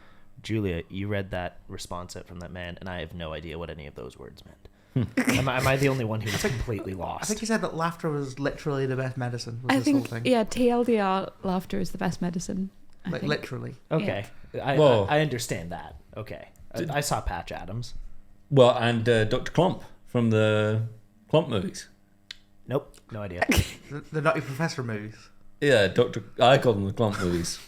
Julia. You read that response out from that man, and I have no idea what any of those words meant. am I the only one who's completely I lost? think he said that laughter was literally the best medicine. Was I this whole think, thing. yeah, TLDR, laughter is the best medicine. I Like think. literally. Okay, Whoa. I understand that. Okay, I saw Patch Adams. Well, and Dr. Clump from the Clump movies. Nope, no idea. The Nutty Professor movies. Yeah, I call them the Clump movies.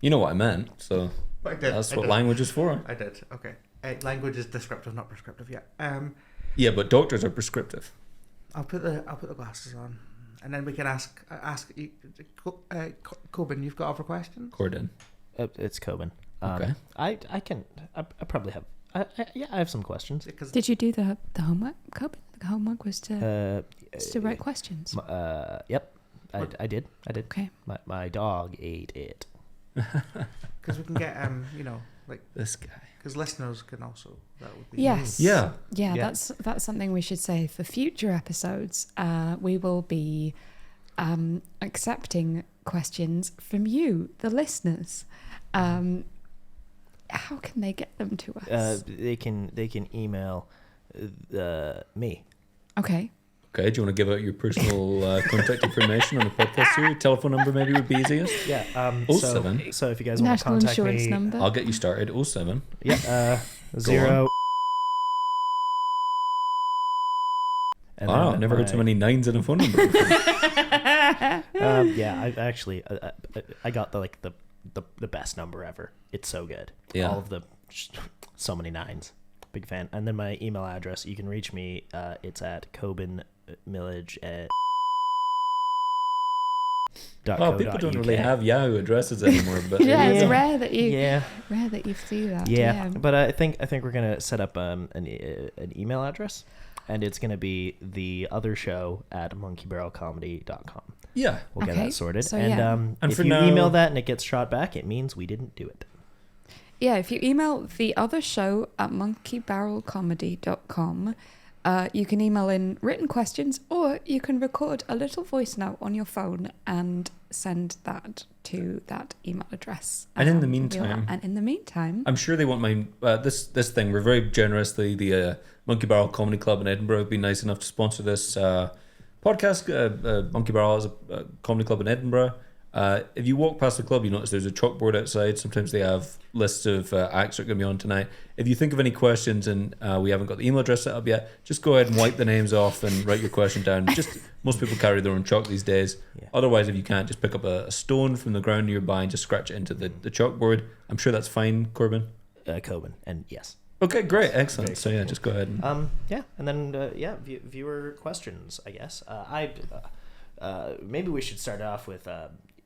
You know what I meant, so I did. that's I what did. language is for. I did. Okay. Language is descriptive, not prescriptive. Yeah. Yeah, but doctors are prescriptive. I'll put the glasses on, and then we can ask you, Corbin. You've got other questions? Corden. It's Coben. Okay. I probably have Yeah, I have some questions. Because Did you do the homework, Corbin? The homework was to write questions. Yep, I did. Okay. My dog ate it. because we can get like This guy. because listeners can also that would be Yes. Yeah. Yeah, Yeah. that's something we should say for future episodes. We will be accepting questions from you, the listeners. How can they get them to us? They can email me. Okay. Okay, do you want to give out your personal contact information on the podcast here? Telephone number maybe would be easiest. Yeah. 07. So if you guys want to National contact insurance me, number. I'll get you started. 07. yeah, 0. And Wow, then I've never heard so many nines in a phone number before. Yeah, I actually I got the best number ever. It's so good. Yeah. All of the so many nines. Big fan. And then my email address, you can reach me. It's at Corbin Milage at. Oh, people don't really have Yahoo addresses anymore, but Yeah, it's Yeah. rare that you Yeah. do that. Yeah, but I think we're gonna set up an email address, and it's gonna be the other show at monkeybarrelcomedy.com. yeah. We'll get Okay, that sorted. so And yeah. And if for you now- email that and it gets shot back, it means we didn't do it. Yeah, if you email the other show at monkeybarrelcomedy.com, you can email in written questions, or you can record a little voice note on your phone and send that to that email address. And in the And meantime, I'm sure they won't mind this thing. We're very generously, the Monkey Barrel Comedy Club in Edinburgh have been nice enough to sponsor this podcast. Monkey Barrel is a comedy club in Edinburgh. If you walk past the club, you notice there's a chalkboard outside. Sometimes they have lists of acts that are going to be on tonight. If you think of any questions and we haven't got the email address set up yet, just go ahead and wipe the names off and write your question down. Just most people carry their own chalk these days. Yeah. Otherwise, if you can't, just pick up a stone from the ground nearby and just scratch it into the chalkboard. I'm sure that's fine, Corbin. Corbin, and yes. Okay, great, excellent. Very So yeah, cool. just go ahead. And, Yeah, and then viewer questions, I guess. Maybe we should start off with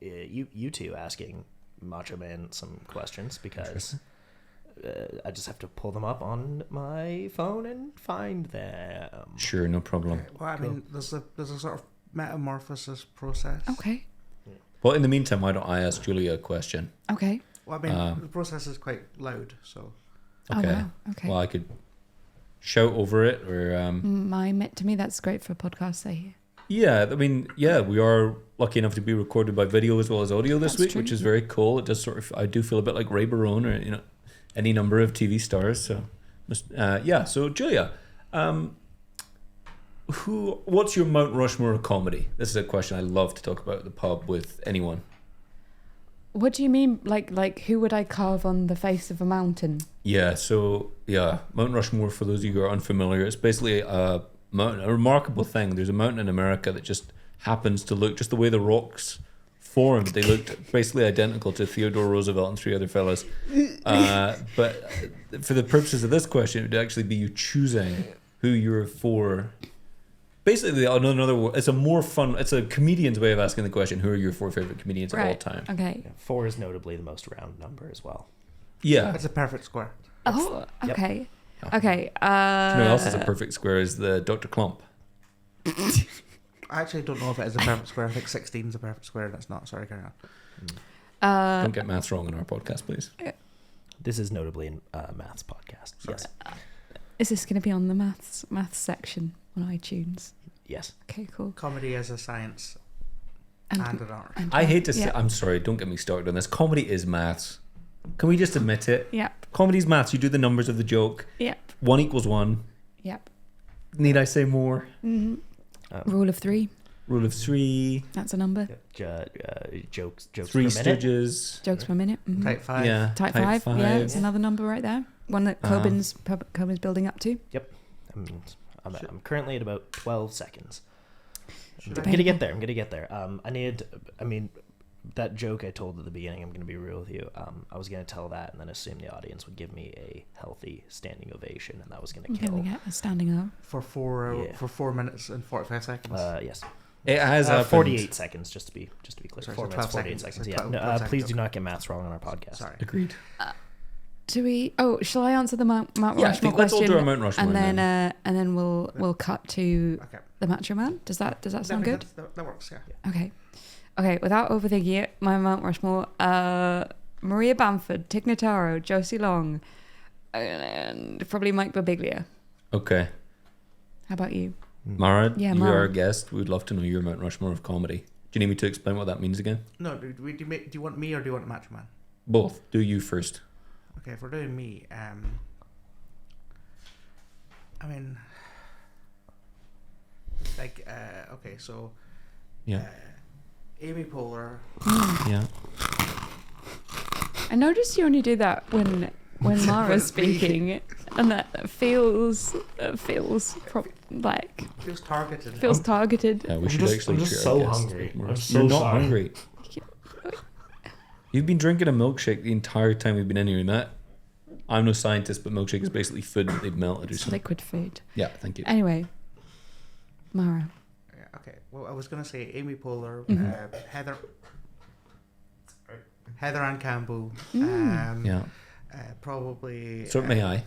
you two asking Macho Man some questions, because I just have to pull them up on my phone and find them. Sure, no problem. Well, I mean, there's a sort of metamorphosis process. Okay. Well, in the meantime, why don't I ask Julia a question? Okay. Well, I mean, the process is quite loud, so Okay. Oh, wow. Okay. Well, I could shout over it, or To me, that's great for a podcast. I hear. yeah. I mean, yeah, we are lucky enough to be recorded by video as well as audio this That's week, true. which is very cool. It does sort of, I do feel a bit like Ray Barone, or any number of TV stars. So, yeah. So, Julia, what's your Mount Rushmore of comedy? This is a question I love to talk about at the pub with anyone. What do you mean? Like who would I carve on the face of a mountain? Yeah, so yeah, Mount Rushmore, for those of you who are unfamiliar, it's basically a mountain, a remarkable thing. There's a mountain in America that just happens to look, just the way the rocks formed, they looked basically identical to Theodore Roosevelt and three other fellas. But for the purposes of this question, it would actually be you choosing who you're for. Basically, it's a more fun, it's a comedian's way of asking the question, who are your four favorite comedians of all time? Okay. Yeah, 4 is notably the most round number as well. Yeah. it's a perfect square. Oh, Yep. okay. Okay. You know what else is a perfect square is the Dr. Clump. I actually don't know if it is a perfect square. I think 16 is a perfect square, and it's not. Sorry, carry on. Don't get maths wrong in our podcast, please. This is notably a maths podcast. Yes. Is this going to be on the maths section on iTunes? Yes. Okay, cool. Comedy is a science And, and an art. and I hate to say, yeah. I'm sorry, don't get me started on this. Comedy is maths. Can we just admit it? Yep. Comedy's maths. You do the numbers of the joke. Yep. 1 = 1. Yep. Need I say more? hmm Um, Rule of 3. Rule of 3. That's a number. Jokes 3 per minute. Stooges. Jokes per minute. Mhm. Type 5. Yeah. Type 5. Yeah, it's another number right there. One that Corbin's building up to. I'm currently at about 12 seconds. I'm Should I- gonna get there. That joke I told at the beginning, I'm gonna be real with you. I was gonna tell that and then assume the audience would give me a healthy standing ovation, and that was gonna You're kill. going to get a standing O. For 4 Yeah. for 4 minutes and 45 seconds. Yes. It has happened. 48 seconds, just to be clear. Sorry, 4 so minutes, 12 48 seconds. seconds. So Yeah. 12 No, seconds, please do okay. not get maths wrong on our podcast. Sorry. Agreed. Do we? Oh, shall I answer the Mount Rushmore Yeah, I think let's all question? do our Mount Rushmore. and then we'll cut to Okay. the Macho Man. Does that sound good? That works, yeah. Okay. Without overthinking it, my Mount Rushmore: Maria Bamford, Tig Notaro, Josie Long, and probably Mike Birbiglia. Okay. How about you? Mara, Yeah, you're Mara. our guest. We'd love to know your Mount Rushmore of comedy. Do you need me to explain what that means again? No, do you want me or do you want Macho Man? Both. Do you first. Okay, if we're doing me, I mean, like, okay, so Yeah. Amy Poehler. Yeah. I noticed you only do that when Mara's speaking, and that feels like Feels targeted. feels targeted. Yeah, we I'm should just- actually I'm just treat so our guests hungry. more. I'm so You're not sorry. hungry. You've been drinking a milkshake the entire time we've been in here, and that I'm no scientist, but milkshake is basically food that they've melted or It's something. liquid food. Yeah, thank you. Anyway, Mara. Yeah, okay, well, I was gonna say Amy Poehler, Heather Ann Campbell, Yeah. probably. So may I?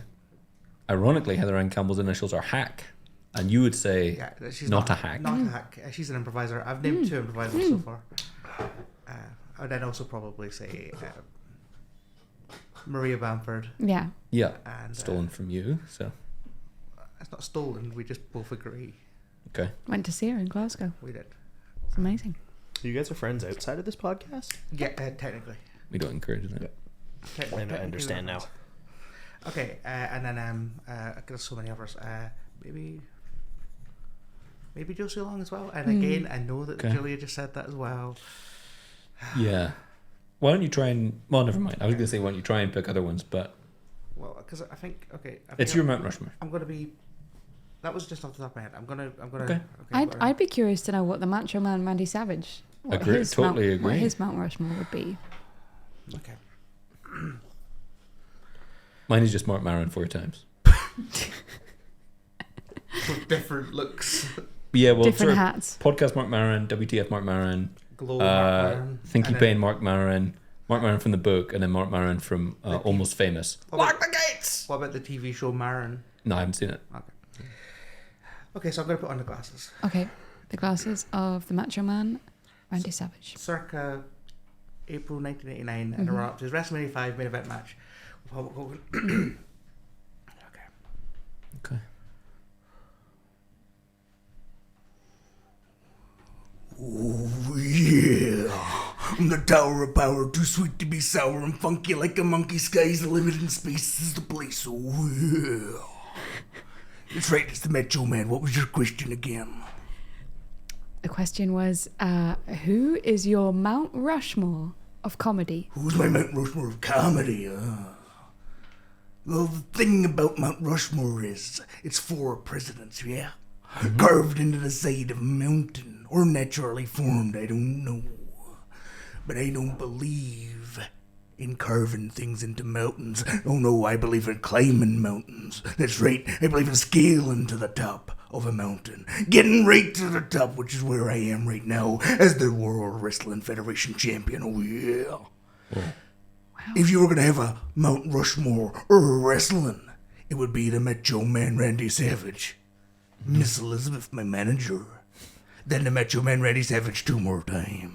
Ironically, Heather Ann Campbell's initials are Hack, and you would say Yeah, she's not a hack. Not a hack. She's an improviser. I've named 2 improvisers so far. I'd then also probably say Maria Bamford. Yeah. Yeah, And stolen from you. So it's not stolen. We just both agree. okay. Went to see her in Glasgow. We did. It's amazing. You guys are friends outside of this podcast? Yeah, technically. We don't encourage that. I understand now. Okay, and then there's so many others. Maybe Josie Long as well. And again, I know that Okay. Julia just said that as well. Yeah. Why don't you try and? Well, never mind. I was going to say why don't you try and pick other ones, but Well, because I think it's your Mount Rushmore. I'm gonna be. That was just off the top of my head. I'm gonna. Okay. I'd be curious to know what the Macho Man Randy Savage. What Agree- his totally Mount, What agree. his Mount Rushmore would be. Okay. Mine is just Mark Maron 4 times. With different looks. Yeah, well, Different sort of hats. podcast Mark Maron, WTF Mark Maron, Glow Mark Maron, Thinky and then- Pain Mark Maron from the book, and then Mark Maron from Almost Famous. Lock the gates! What about the TV show Maron? No, I haven't seen it. Okay, so I'm going to put on the glasses. Okay, the glasses of the Macho Man Randy Savage. Circa April 1989, and we're up to his WrestleMania 5 main event match with Hulk Hogan. Okay. Okay. Oh, yeah. I'm the Tower of Power, too sweet to be sour. I'm funky like a monkey. Sky's the limit and space is the place. Oh, yeah. That's right, it's the Macho Man. What was your question again? The question was, who is your Mount Rushmore of comedy? Who's my Mount Rushmore of comedy? Well, the thing about Mount Rushmore is it's 4 presidents, yeah? Carved into the side of a mountain, or naturally formed, I don't know. But I don't believe in carving things into mountains. Oh no, I believe in climbing mountains. That's right, I believe in scaling to the top of a mountain. Getting right to the top, which is where I am right now, as the World Wrestling Federation champion. Oh yeah. If you were going to have a Mount Rushmore or wrestling, it would be the Macho Man Randy Savage. Miss Elizabeth, my manager. Then the Macho Man Randy Savage 2 more times.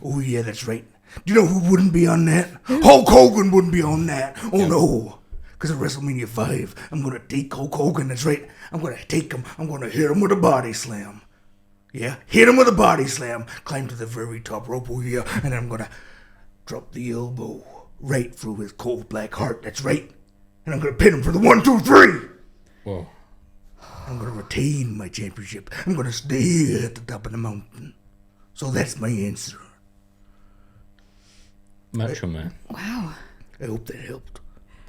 Oh yeah, that's right. Do you know who wouldn't be on that? Hulk Hogan wouldn't be on that. Oh no. Because at WrestleMania 5, I'm going to take Hulk Hogan. That's right. I'm going to take him. I'm going to hit him with a body slam. Yeah, hit him with a body slam. Climb to the very top rope. Oh yeah. And then I'm going to drop the elbow right through his cold black heart. That's right. And I'm going to pin him for the 1, 2, 3. Whoa. I'm going to retain my championship. I'm going to stay at the top of the mountain. So that's my answer. Macho Man. Wow. I hope that helped.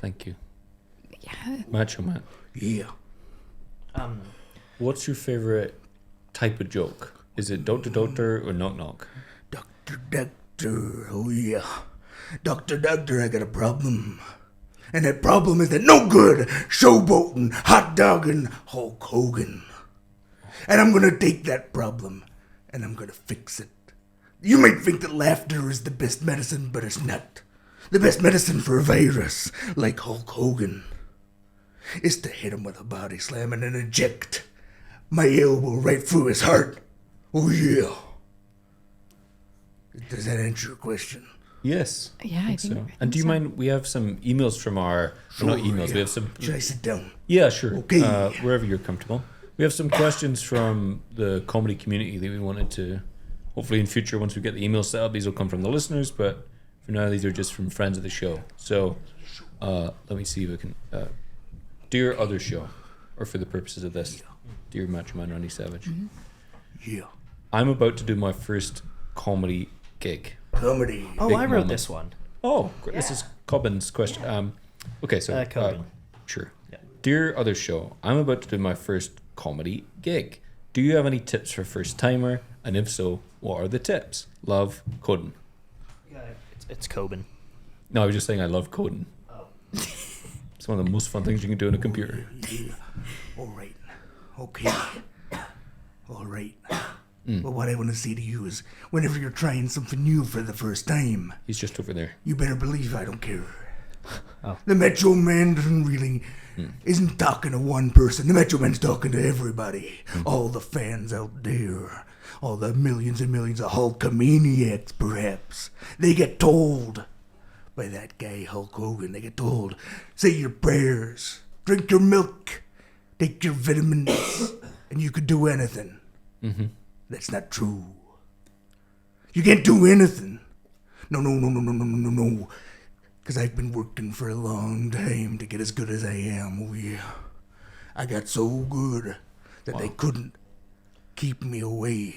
Thank you. Yeah. Macho Man. Yeah. What's your favorite type of joke? Is it Doctor Doctor or Knock Knock? Doctor, oh yeah. Doctor, I got a problem. And that problem is that no good showboating, hot dogging Hulk Hogan. And I'm gonna take that problem and I'm gonna fix it. You might think that laughter is the best medicine, but it's not. The best medicine for a virus, like Hulk Hogan, is to hit him with a body slam and then inject my elbow right through his heart. Oh yeah. Does that answer your question? Yes. Yeah, I think so. And do you mind? We have some emails from our. Well, not emails. yeah. We have some. Should I sit down? Yeah, sure. Okay. Wherever you're comfortable. We have some questions from the comedy community that we wanted to. Hopefully, in future, once we get the email set up, these will come from the listeners. But for now, these are just from friends of the show. So, let me see if I can. Dear other show, or for the purposes of this, dear Macho Man Randy Savage. Yeah. I'm about to do my first comedy gig. Comedy. Oh, Big I wrote moment. this one. Oh, great. This is Corbin's question. Okay, so Corbin. sure. Yeah. Dear other show, I'm about to do my first comedy gig. Do you have any tips for first timer? And if so, what are the tips? Love, Coden. It's Corbin. No, I was just saying I love Coden. It's one of the most fun things you can do on a computer. Yeah. All right. Okay. All right. Well, what I want to say to you is, whenever you're trying something new for the first time, He's just over there. you better believe I don't care. Oh. The Macho Man doesn't really isn't talking to one person. The Macho Man's talking to everybody. All the fans out there. All the millions and millions of Hulkamaniacs, perhaps. They get told by that guy, Hulk Hogan, they get told, say your prayers, drink your milk, take your vitamins, and you could do anything. That's not true. You can't do anything. No. Because I've been working for a long time to get as good as I am. Oh, yeah. I got so good that they couldn't keep me away.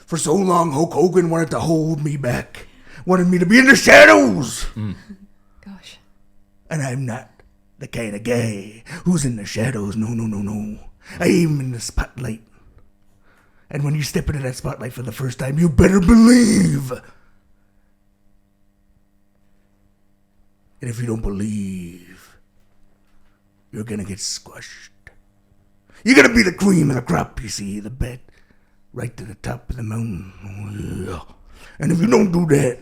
For so long, Hulk Hogan wanted to hold me back. Wanted me to be in the shadows. Gosh. And I'm not the kind of guy who's in the shadows. No. I am in the spotlight. And when you step into that spotlight for the first time, you better believe. And if you don't believe, you're gonna get squashed. You're gonna be the cream of the crop, you see, the bed right to the top of the mountain. Oh, yeah. And if you don't do that,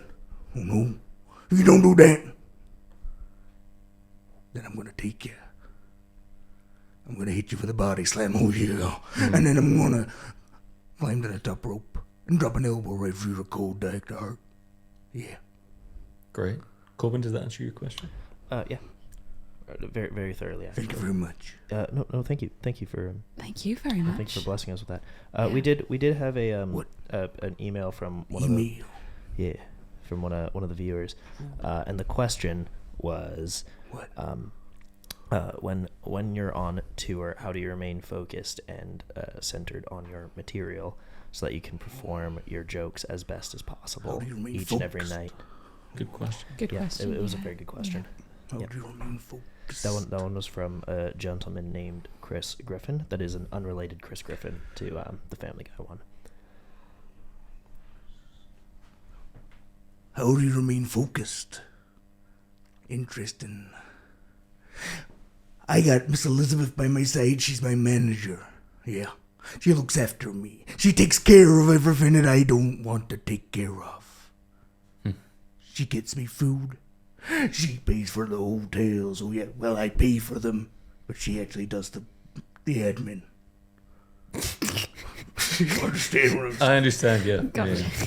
oh no, if you don't do that, then I'm gonna take you. I'm gonna hit you with a body slam, oh yeah. And then I'm gonna climb to the top rope and drop an elbow right through your cold, dark heart. Yeah. Great. Corbin, does that answer your question? Yeah. Very, very thoroughly. Actually. Thank you very much. No. Thank you. Thank you for. Thank you very much. Thank you for blessing us with that. We did have a an email from one of the from one of the viewers, and the question was, What? When you're on tour, how do you remain focused and centered on your material so that you can perform your jokes as best as possible How do you remain each and every focused? night? Good question. Good question. It was a yeah. very good question. How Yeah. do you remain focused? That one was from a gentleman named Chris Griffin. That is an unrelated Chris Griffin to the Family Guy one. How do you remain focused? Interesting. I got Miss Elizabeth by my side. She's my manager. Yeah. She looks after me. She takes care of everything that I don't want to take care of. She gets me food. She pays for the hotels. Oh, yeah. Well, I pay for them. But she actually does the admin. You understand what I'm saying? I understand, yeah. Gotcha. Yeah.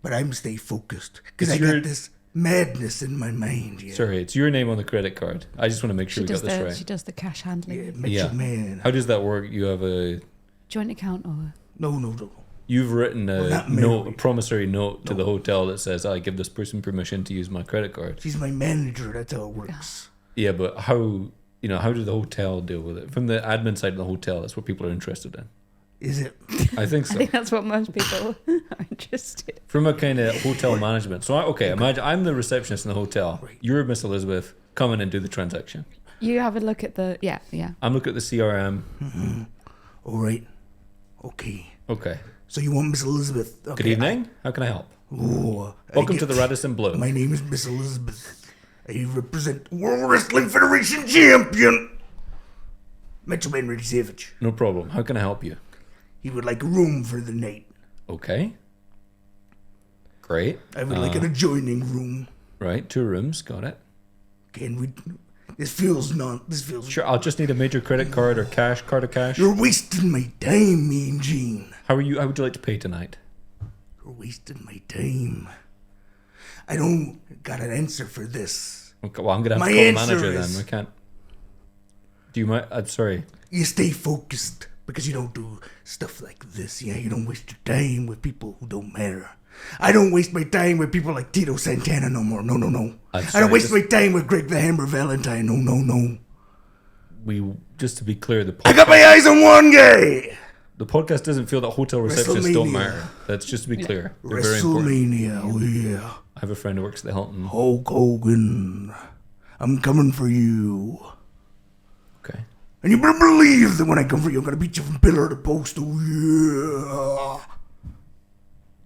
But I'm stay focused. Because I It's your- got this madness in my mind. Yeah. Sorry, it's your name on the credit card. I just want to make sure She we does got this the right. she does the cash handling. Yeah, Macho Yeah. Man. How does that work? You have Joint account or No. you've written We're a not note, a married. promissory note to No. the hotel that says, "I give this person permission to use my credit card." She's my manager. That's how it works. Yeah, but how did the hotel deal with it? From the admin side of the hotel, that's what people are interested in. Is it? I think I so. think that's what most people are interested. From a kind of hotel management. So, imagine I'm the receptionist in the hotel. Right. You're Miss Elizabeth. Come in and do the transaction. You have a look at the yeah. I'm looking at the CRM. All right. Okay. Okay. So you want Miss Elizabeth? Okay, Good evening. How can I help? Welcome to the Radisson Blue. My name is Miss Elizabeth. I represent World Wrestling Federation champion, Macho Man Randy Savage. No problem. How can I help you? He would like a room for the night. Okay. Great. I would like an adjoining room. Right, 2 rooms. Got it. Can we? This feels not. This feels. Sure, I'll just need a major credit card or cash, card of cash. You're wasting my time, Mean Gene. How would you like to pay tonight? You're wasting my time. I don't got an answer for this. Okay, well, I'm gonna have My to call the answer manager is- then. I can't. Do you mind? I'm sorry. You stay focused because you don't do stuff like this. Yeah, you don't waste your time with people who don't matter. I don't waste my time with people like Tito Santana no more. No, no, no. I'm I sorry, don't waste just- my time with Greg the Hammer Valentine. No, no, no. Just to be clear, I got my eyes on one guy. the podcast doesn't feel that hotel receptionists don't WrestleMania. matter. That's just to be clear. They're very important. WrestleMania, oh yeah. I have a friend who works at the Hilton. Hulk Hogan, I'm coming for you. Okay. And you better believe that when I come for you, I'm gonna beat you from pillar to post. Oh yeah.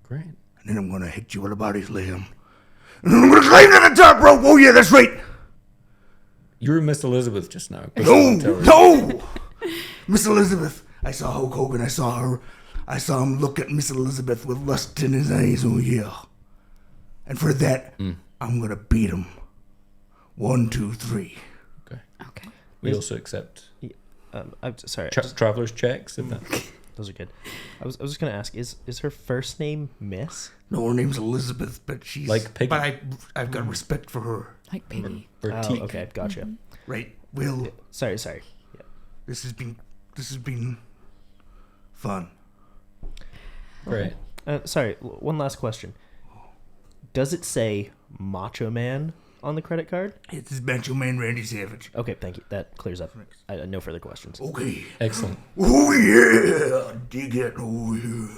Great. And then I'm gonna hit you with a body slam. And then I'm gonna climb to the top rope. Oh yeah, that's right. You were Miss Elizabeth just now. No, no, Miss Elizabeth. I saw Hulk Hogan. I saw her. I saw him look at Miss Elizabeth with lust in his eyes. Oh yeah. And for that, I'm gonna beat him. 1, 2, 3. Okay. Okay. We also accept I'm sorry. traveler's checks. If that. Those are good. I was just gonna ask: is her first name Miss? No, her name's Elizabeth, but she's Like Piggy. But I've got respect for her. Like Piggy. Or Oh, teak. okay, gotcha. Right, Will. Sorry. Yeah. This has been fun. Great. Sorry. One last question. Does it say Macho Man on the credit card? It's Macho Man Randy Savage. Okay, thank you. That clears up. No further questions. Okay. Excellent. Oh yeah, dig it. Oh yeah.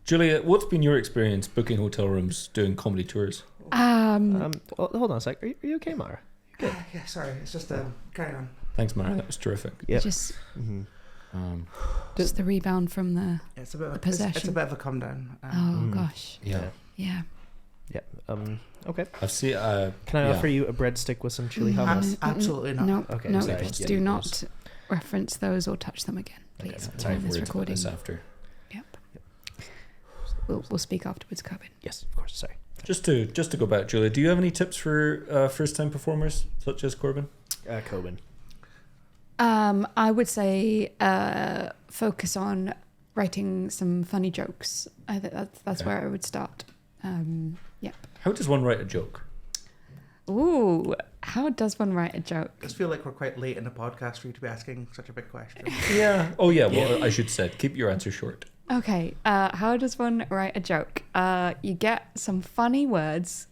Julia, what's been your experience booking hotel rooms, doing comedy tours? Well, hold on a sec. Are you okay, Mara? Good. Yeah, sorry. It's just carry on. Thanks, Mara. That was terrific. Yeah. Just Um, just the rebound from the. It's a bit of The possession. It's a bit of a come down. Oh gosh. yeah. Yeah. Yeah. Okay. I've seen. Can I offer you a breadstick with some chili hummus? Absolutely not. No. Okay, No. sorry. Just Yeah, do of not course. reference those or touch them again, Okay, please. sorry on I've this worried about recording. this after. Yep. We'll speak afterwards, Corbin. Yes, of course. Sorry. Just to go back, Julia, do you have any tips for first time performers such as Corbin? Corbin. I would say focus on writing some funny jokes. I think that's Okay. where I would start. Yep. How does one write a joke? Ooh, how does one write a joke? I just feel like we're quite late in the podcast for you to be asking such a big question. Yeah. Oh yeah. Well, I should say, keep your answer short. Okay, how does one write a joke? You get some funny words,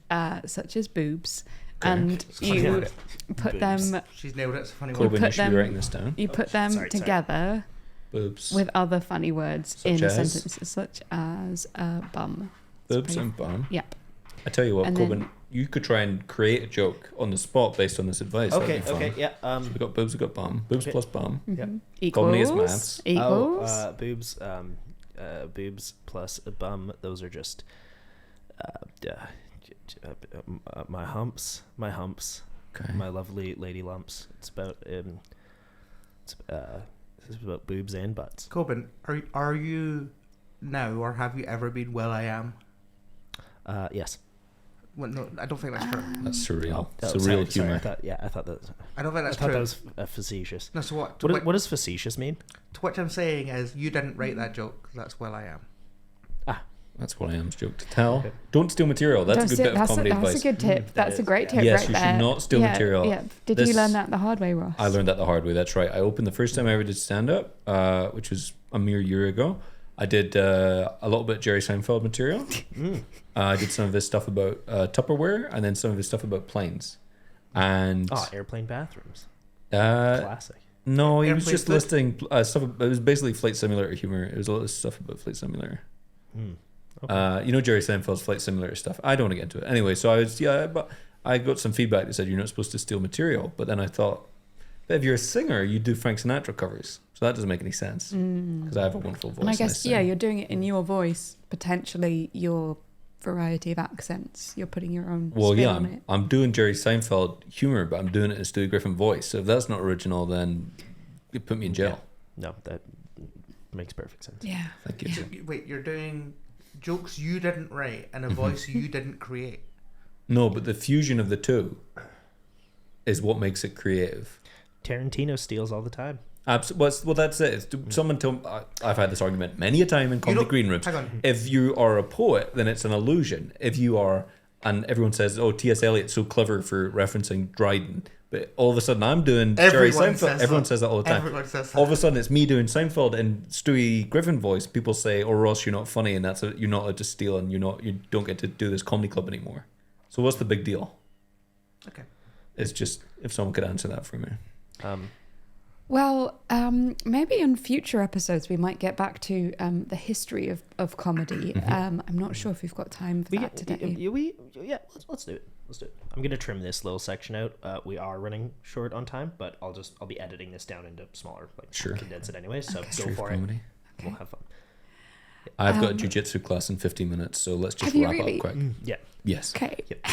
such as boobs, and funny you word. put Boobs. them She's nailed it. It's a funny Corbin, word. you put should be them- writing this down. you put them sorry. together Boobs. with other funny words Such in as? sentences, such as bum. It's Boobs pretty- and bum. Yep. I tell you what, And Corbin, then- you could try and create a joke on the spot based on this advice. That'd Okay. be fun. Okay. Yeah. So we got boobs, we got bum. Boobs Okay. plus bum. Mhm. Comedy is Equals. maths. Equals. Boobs. Boobs plus a bum. Those are just. My humps. Okay. My lovely lady lumps. It's about. This is about boobs and butts. Corbin, are you now or have you ever been Will I Am? Yes. Well, no, I don't think that's true. That's surreal. Oh, Surreal sorry, humor. I thought that. I don't think I that's thought true. that was facetious. No, so what? What does facetious mean? To which I'm saying is you didn't write that joke. That's Will I Am. That's what I am's joke to tell. Okay. Don't steal material. That's a Don't good steal- bit of comedy that's advice. a good tip. That's a is, great yeah. tip Yes, right you should there. not steal material. Yeah. Did This- you learn that the hard way, Ross? I learned that the hard way. That's right. I opened the first time I ever did stand up, which was a mere year ago. I did a little bit of Jerry Seinfeld material. I did some of his stuff about Tupperware, and then some of his stuff about planes. And Airplane bathrooms. uh, Classic. no, he was Airplane just food? listing stuff. It was basically Flight Simulator humor. It was a lot of stuff about Flight Simulator. You know Jerry Seinfeld's Flight Simulator stuff. I don't want to get into it anyway. So but I got some feedback that said you're not supposed to steal material. But then I thought, but if you're a singer, you do Frank Sinatra covers. So that doesn't make any sense because I have a wonderful voice. And I and guess, sing. you're doing it in your voice, potentially your variety of accents. You're putting your own Well, spin yeah, on it. I'm doing Jerry Seinfeld humor, but I'm doing it in a Stewie Griffin voice. So if that's not original, then you put me in jail. No, that makes perfect sense. Yeah. Thank you. Yeah. So, wait, you're doing jokes you didn't write and a voice you didn't create. No, but the fusion of the two is what makes it creative. Tarantino steals all the time. Well, that's it. Someone told me, I've had this argument many a time in comedy green rooms. Hang on. If you are a poet, then it's an illusion. If you are, and everyone says, "Oh, T.S. Eliot's so clever for referencing Dryden," but all of a sudden I'm doing Jerry Seinfeld. Everyone says that all the time. Everyone says that. All of a sudden it's me doing Seinfeld in Stewie Griffin voice. People say, "Oh, Ross, you're not funny, and you're not allowed to steal, and you don't get to do this comedy club anymore." So what's the big deal? Okay. It's just if someone could answer that for me. Well, maybe in future episodes we might get back to the history of comedy. I'm not sure if we've got time for that today. Let's do it. Let's do it. I'm gonna trim this little section out. We are running short on time, but I'll be editing this down into smaller, condense it anyway. So go for it. We'll have fun. I've got a jiu-jitsu class in 15 minutes, so let's just Have you wrap really? up quick. Yeah. Yes. Okay. Yep.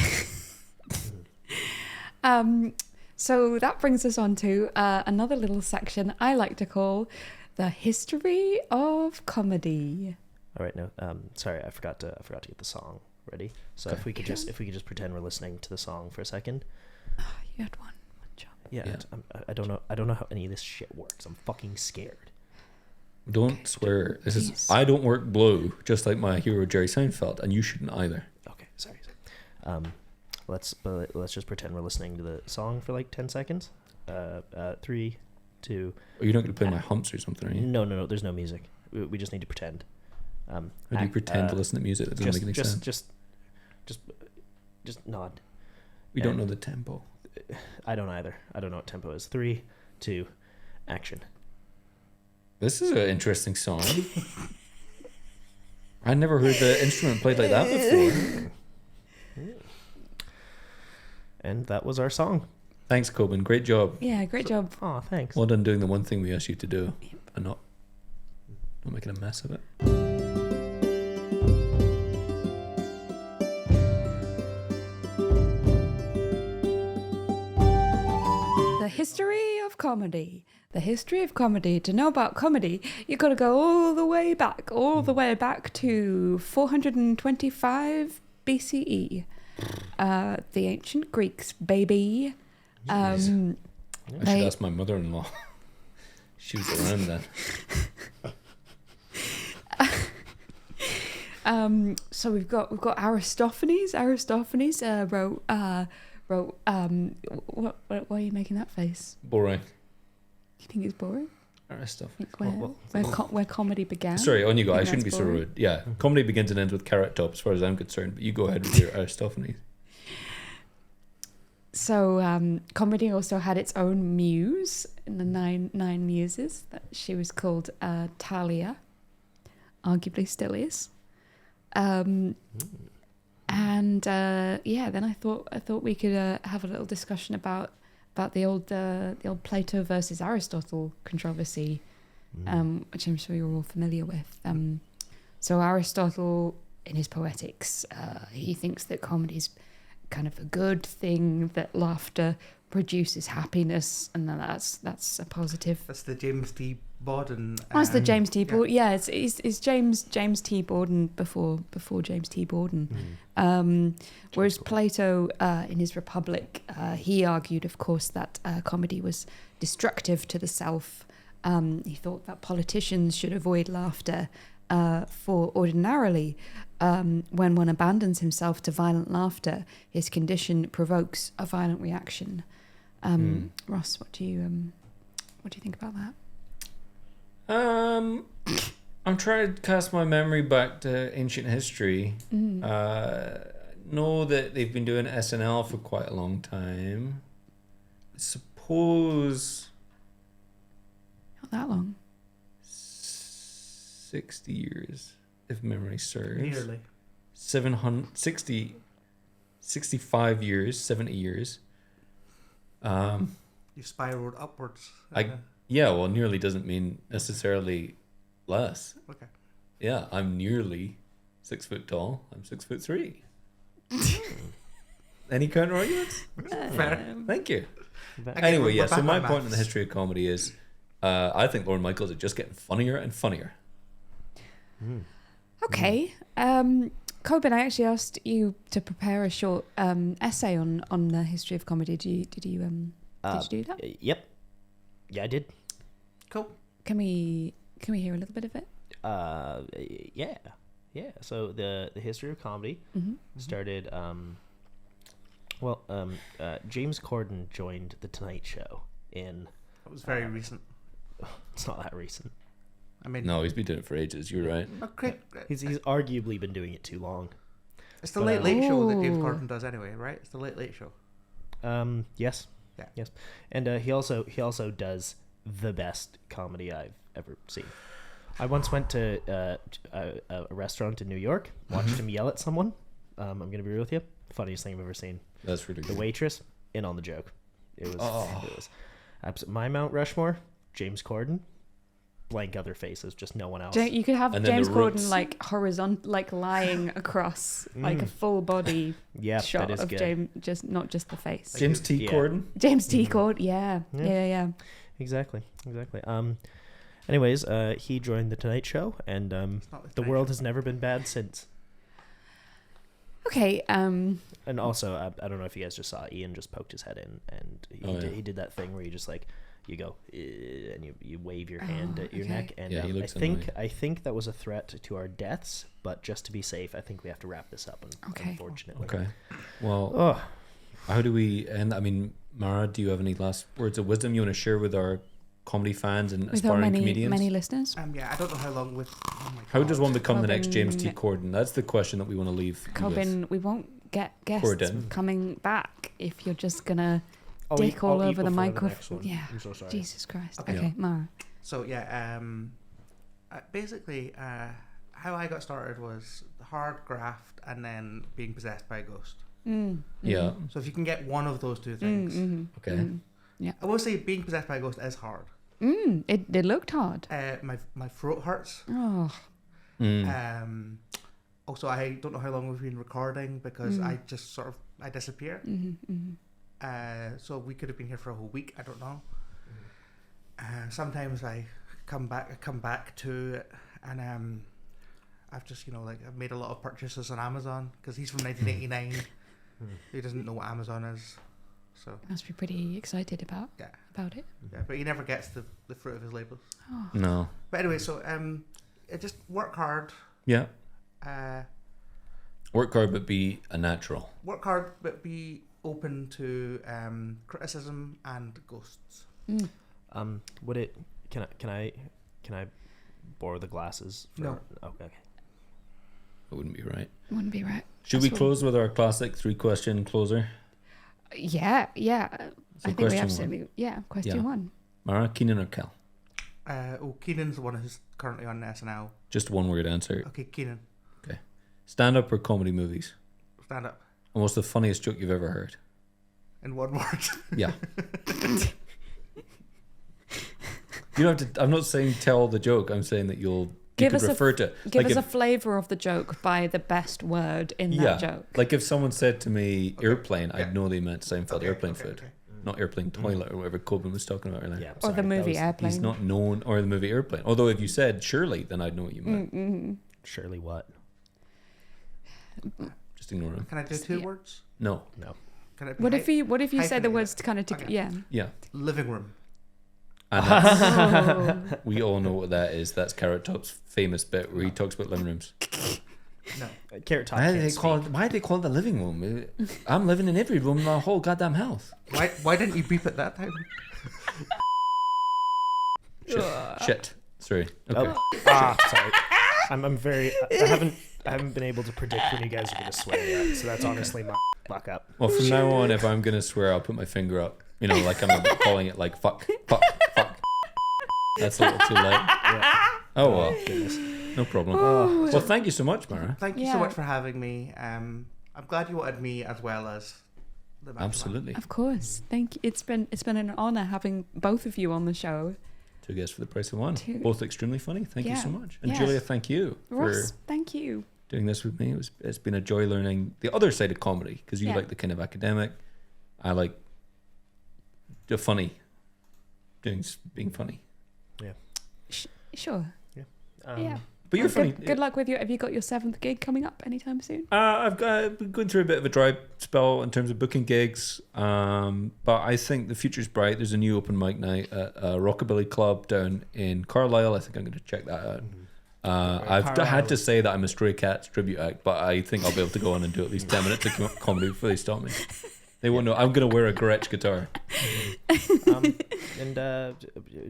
So that brings us on to another little section I like to call the history of comedy. All right. No. Sorry, I forgot to get the song ready. So if we could just pretend we're listening to the song for a second. Oh, you had one job. Yeah. I don't know how any of this shit works. I'm fucking scared. Don't swear. I don't work blue, just like my hero Jerry Seinfeld, and you shouldn't either. Okay. Sorry. Let's just pretend we're listening to the song for like 10 seconds. 3, 2. Are you not going to play my humps or something, are you? No. There's no music. We just need to pretend. How do you pretend to listen to music that doesn't make any sense? Just nod. We don't know the tempo. I don't either. I don't know what tempo is. 3, 2, action. This is an interesting song. I never heard the instrument played like that before. And that was our song. Thanks, Corbin. Great job. Yeah, great job. Oh, thanks. Well done doing the one thing we asked you to do and not making a mess of it. The history of comedy. The history of comedy. To know about comedy, you got to go all the way back to 425 BCE. The ancient Greeks, baby. I should ask my mother-in-law. She was around then. So we've got Aristophanes. Aristophanes wrote. Why are you making that face? Boring. You think it's boring? Aristophanes. Where comedy began. Sorry, on you go. You I think shouldn't be that's so boring? rude. Yeah, comedy begins and ends with Carrot Top, as far as I'm concerned. But you go ahead with your Aristophanes. So comedy also had its own muse in the nine muses. That she was called Thalia, arguably still is. And then I thought we could have a little discussion about the old Plato versus Aristotle controversy, which I'm sure you're all familiar with. So Aristotle, in his Poetics, he thinks that comedy is kind of a good thing, that laughter produces happiness, and that's a positive. That's the James T. Borden. That's the James T. Borden. Yeah, it's James T. Borden before James T. Borden. Whereas Plato, in his Republic, he argued, of course, that comedy was destructive to the self. He thought that politicians should avoid laughter, for ordinarily, when one abandons himself to violent laughter, his condition provokes a violent reaction. Ross, what do you think about that? I'm trying to cast my memory back to ancient history. Know that they've been doing SNL for quite a long time. Suppose Not that long. 60 years, if memory serves. Nearly. 65 years, 70 years. You spiraled upwards. Yeah, well, nearly doesn't mean necessarily less. Okay. Yeah, I'm nearly 6 foot tall. I'm 6'3". Any counter arguments? Fair. Thank you. Okay, Anyway, we're yeah, back so on my maths. point in the history of comedy is I think Lorne Michaels is just getting funnier and funnier. Okay. Corbin, I actually asked you to prepare a short essay on the history of comedy. Did you do that? Yep. Yeah, I did. Cool. Can we hear a little bit of it? Yeah. So the history of comedy started. James Corden joined the Tonight Show in. It was very recent. It's not that recent. I mean, No, he's been doing it for ages. You're right. He's arguably been doing it too long. It's the Late Late Show that James Corden does anyway, right? It's the Late Late Show. Yes. Yeah. Yes. And he also does the best comedy I've ever seen. I once went to a restaurant in New York, watched him yell at someone. I'm gonna be real with you. Funniest thing I've ever seen. That's really The good. waitress in on the joke. It was my Mount Rushmore, James Corden, blank other faces, just no one else. You could have And then James the Corden roots. like horizontal, like lying across, like a full body Yeah, shot that is of good. James, not just the face. James T. Yeah. Corden. James T. Corden, yeah. Exactly. Anyways, he joined the Tonight Show, and the world has never been bad since. Okay. And also, I don't know if you guys just saw Ian just poked his head in, and he did that thing where you just like you go and you wave your hand at your neck, and Yeah, he I looks think that was a threat to our deaths, but just to be safe, I think we have to wrap this up. Okay. Unfortunately. Okay. Well, how do we end? I mean, Mara, do you have any last words of wisdom you want to share with our comedy fans and With our aspiring comedians? many listeners. Yeah, I don't know how long with. Oh my How God. does one become the next James T. Corbin- Corden? That's the question that we want to leave. you with. Corbin, we won't get guests Corden. coming back if you're just gonna I'll dick eat- all I'll eat over the before next microphone. one. Yeah. I'm so sorry. Jesus Christ. Okay. Okay, Mara. So yeah, basically, how I got started was hard graft and then being possessed by a ghost. Yeah. So if you can get one of those two things, Okay. I will say being possessed by a ghost is hard. It looked hard. My throat hurts. Oh. Also, I don't know how long we've been recording because I just I disappear. So we could have been here for a whole week. I don't know. Sometimes I come back to it, and I've just I've made a lot of purchases on Amazon because he's from 1989. He doesn't know what Amazon is, so Must be pretty excited about it. yeah. But he never gets the fruit of his labors. No. But anyway, so just work hard. Yeah. Uh, Work hard, but be a natural. Work hard, but be open to criticism and ghosts. Would it? Can I borrow the glasses? No. Okay. It wouldn't be right. Wouldn't be right. Should we close with our classic 3-question closer? Yeah. So I think we question absolutely. Yeah. Question Yeah. 1. Mara, Keenan, or Kel? Keenan's the one who's currently on SNL. Just one word answer. Okay, Keenan, Stand up or comedy movies? stand up And what's the funniest joke you've ever heard? in one word. Yeah. You don't have to. I'm not saying tell the joke. I'm saying that you Give could us refer to. Give like us if, a flavour of the joke by the best word in that joke. Like if someone said to me airplane, I'd know they meant Seinfeld airplane food, okay. not airplane toilet or whatever Corbin was talking about earlier. Yeah. I'm Or sorry, the that movie was- Airplane. He's not known, or the movie Airplane. Although if you said Shirley, then I'd know what you meant. Surely what? Just ignore him. Can I do two words? No. Can it be What if you say the hyphenated? words kind of Okay. yeah. Yeah. living room? And that's, Oh. we all know what that is. That's Carrot Top's famous bit where he talks about living rooms. No. Carrot Top Why do can't they speak. call it the living room? I'm living in every room in the whole goddamn house. Why didn't you beep it that time? Shit. Sorry. Okay. Sorry. I'm very. I haven't been able to predict when you guys are going to swear yet, so that's honestly my fuck up. Well, from now on, if I'm gonna swear, I'll put my finger up. You know, like I'm calling it like fuck. That's a little too late. Yeah. Oh well, Goodness. no problem. Well, thank you so much, Mara. Thank you Yeah. so much for having me. I'm glad you wanted me as well as the Macho Man. Absolutely. Of course. Thank you. It's been an honour having both of you on the show. 2 guests for the price of 1. Two. Both extremely funny. Thank you Yeah. so much. And Yes. Julia, thank you Ross, for thank you. doing this with me. It's been a joy learning the other side of comedy because you Yeah. like the kind of academic. I like the funny, being funny. Sure. Yeah. Yeah. But you're funny. Good luck with your. Have you got your 7th gig coming up anytime soon? I've been going through a bit of a dry spell in terms of booking gigs, but I think the future's bright. There's a new open mic night at a Rockabilly Club down in Carlisle. I think I'm going to check that out. I've had to say that I'm a Stray Cats tribute act, but I think I'll be able to go on and do at least 10 minutes of comedy before they stop me. They won't know. I'm going to wear a Gretsch guitar.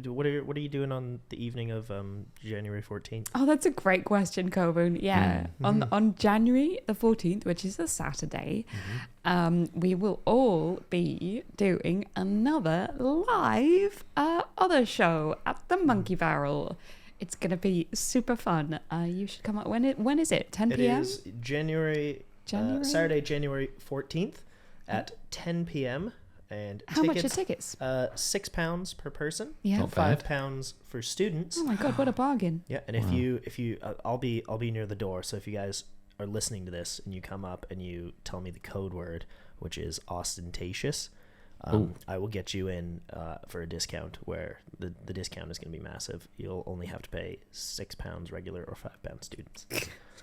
What are you doing on the evening of January 14th? Oh, that's a great question, Corbin. Yeah, on January the 14th, which is a Saturday, we will all be doing another live other show at the Monkey Barrel. It's gonna be super fun. You should come up. When is it? 10 p.m. It is January. Saturday, January 14th at 10 p.m. And how much are tickets? £6 per person. Yeah, not bad. £5 for students. Oh my god, what a bargain! Yeah, and if you I'll be near the door. So if you guys are listening to this and you come up and you tell me the code word, which is ostentatious, I will get you in for a discount where the discount is going to be massive. You'll only have to pay £6 regular or £5 students.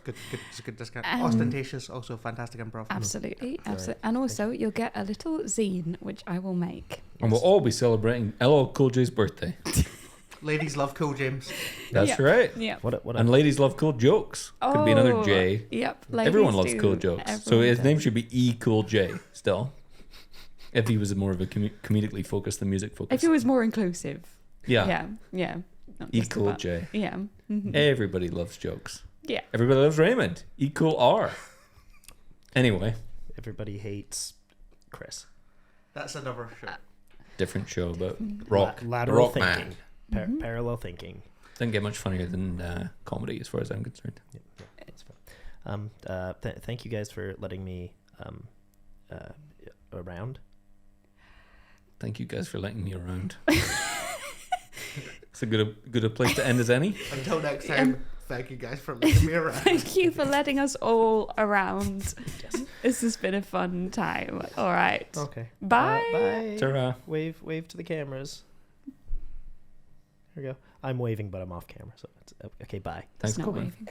It's a good discount. Ostentatious, also fantastic improv. Absolutely. And also you'll get a little zine which I will make. And we'll all be celebrating LL Cool J's birthday. Ladies love Cool James. That's right. Yeah. And ladies love cool jokes. Could be another J. Yep. Everyone loves cool jokes. So his name should be E Cool J still. If he was more of a comedically focused than music focused. If it was more inclusive. Yeah. Yeah. Not E just Cool about- J. Yeah. Mhm. Everybody loves jokes. Yeah. Everybody loves Raymond. E Cool R. Anyway, Everybody hates Chris. That's another show. different show, but rock. Lateral rock thinking. man. Parallel thinking. Doesn't get much funnier than comedy as far as I'm concerned. Yeah, that's fun. Thank you guys for letting me around. Thank you guys for letting me around. It's a good a place to end as any. Until next time, thank you guys for letting me around. Thank you for letting us all around. Yes. This has been a fun time. All right. Okay. Bye. Bye. Ta-ra. Wave to the cameras. Here we go. I'm waving, but I'm off camera, so it's okay. Bye. Thanks, It's not Corbin. waving.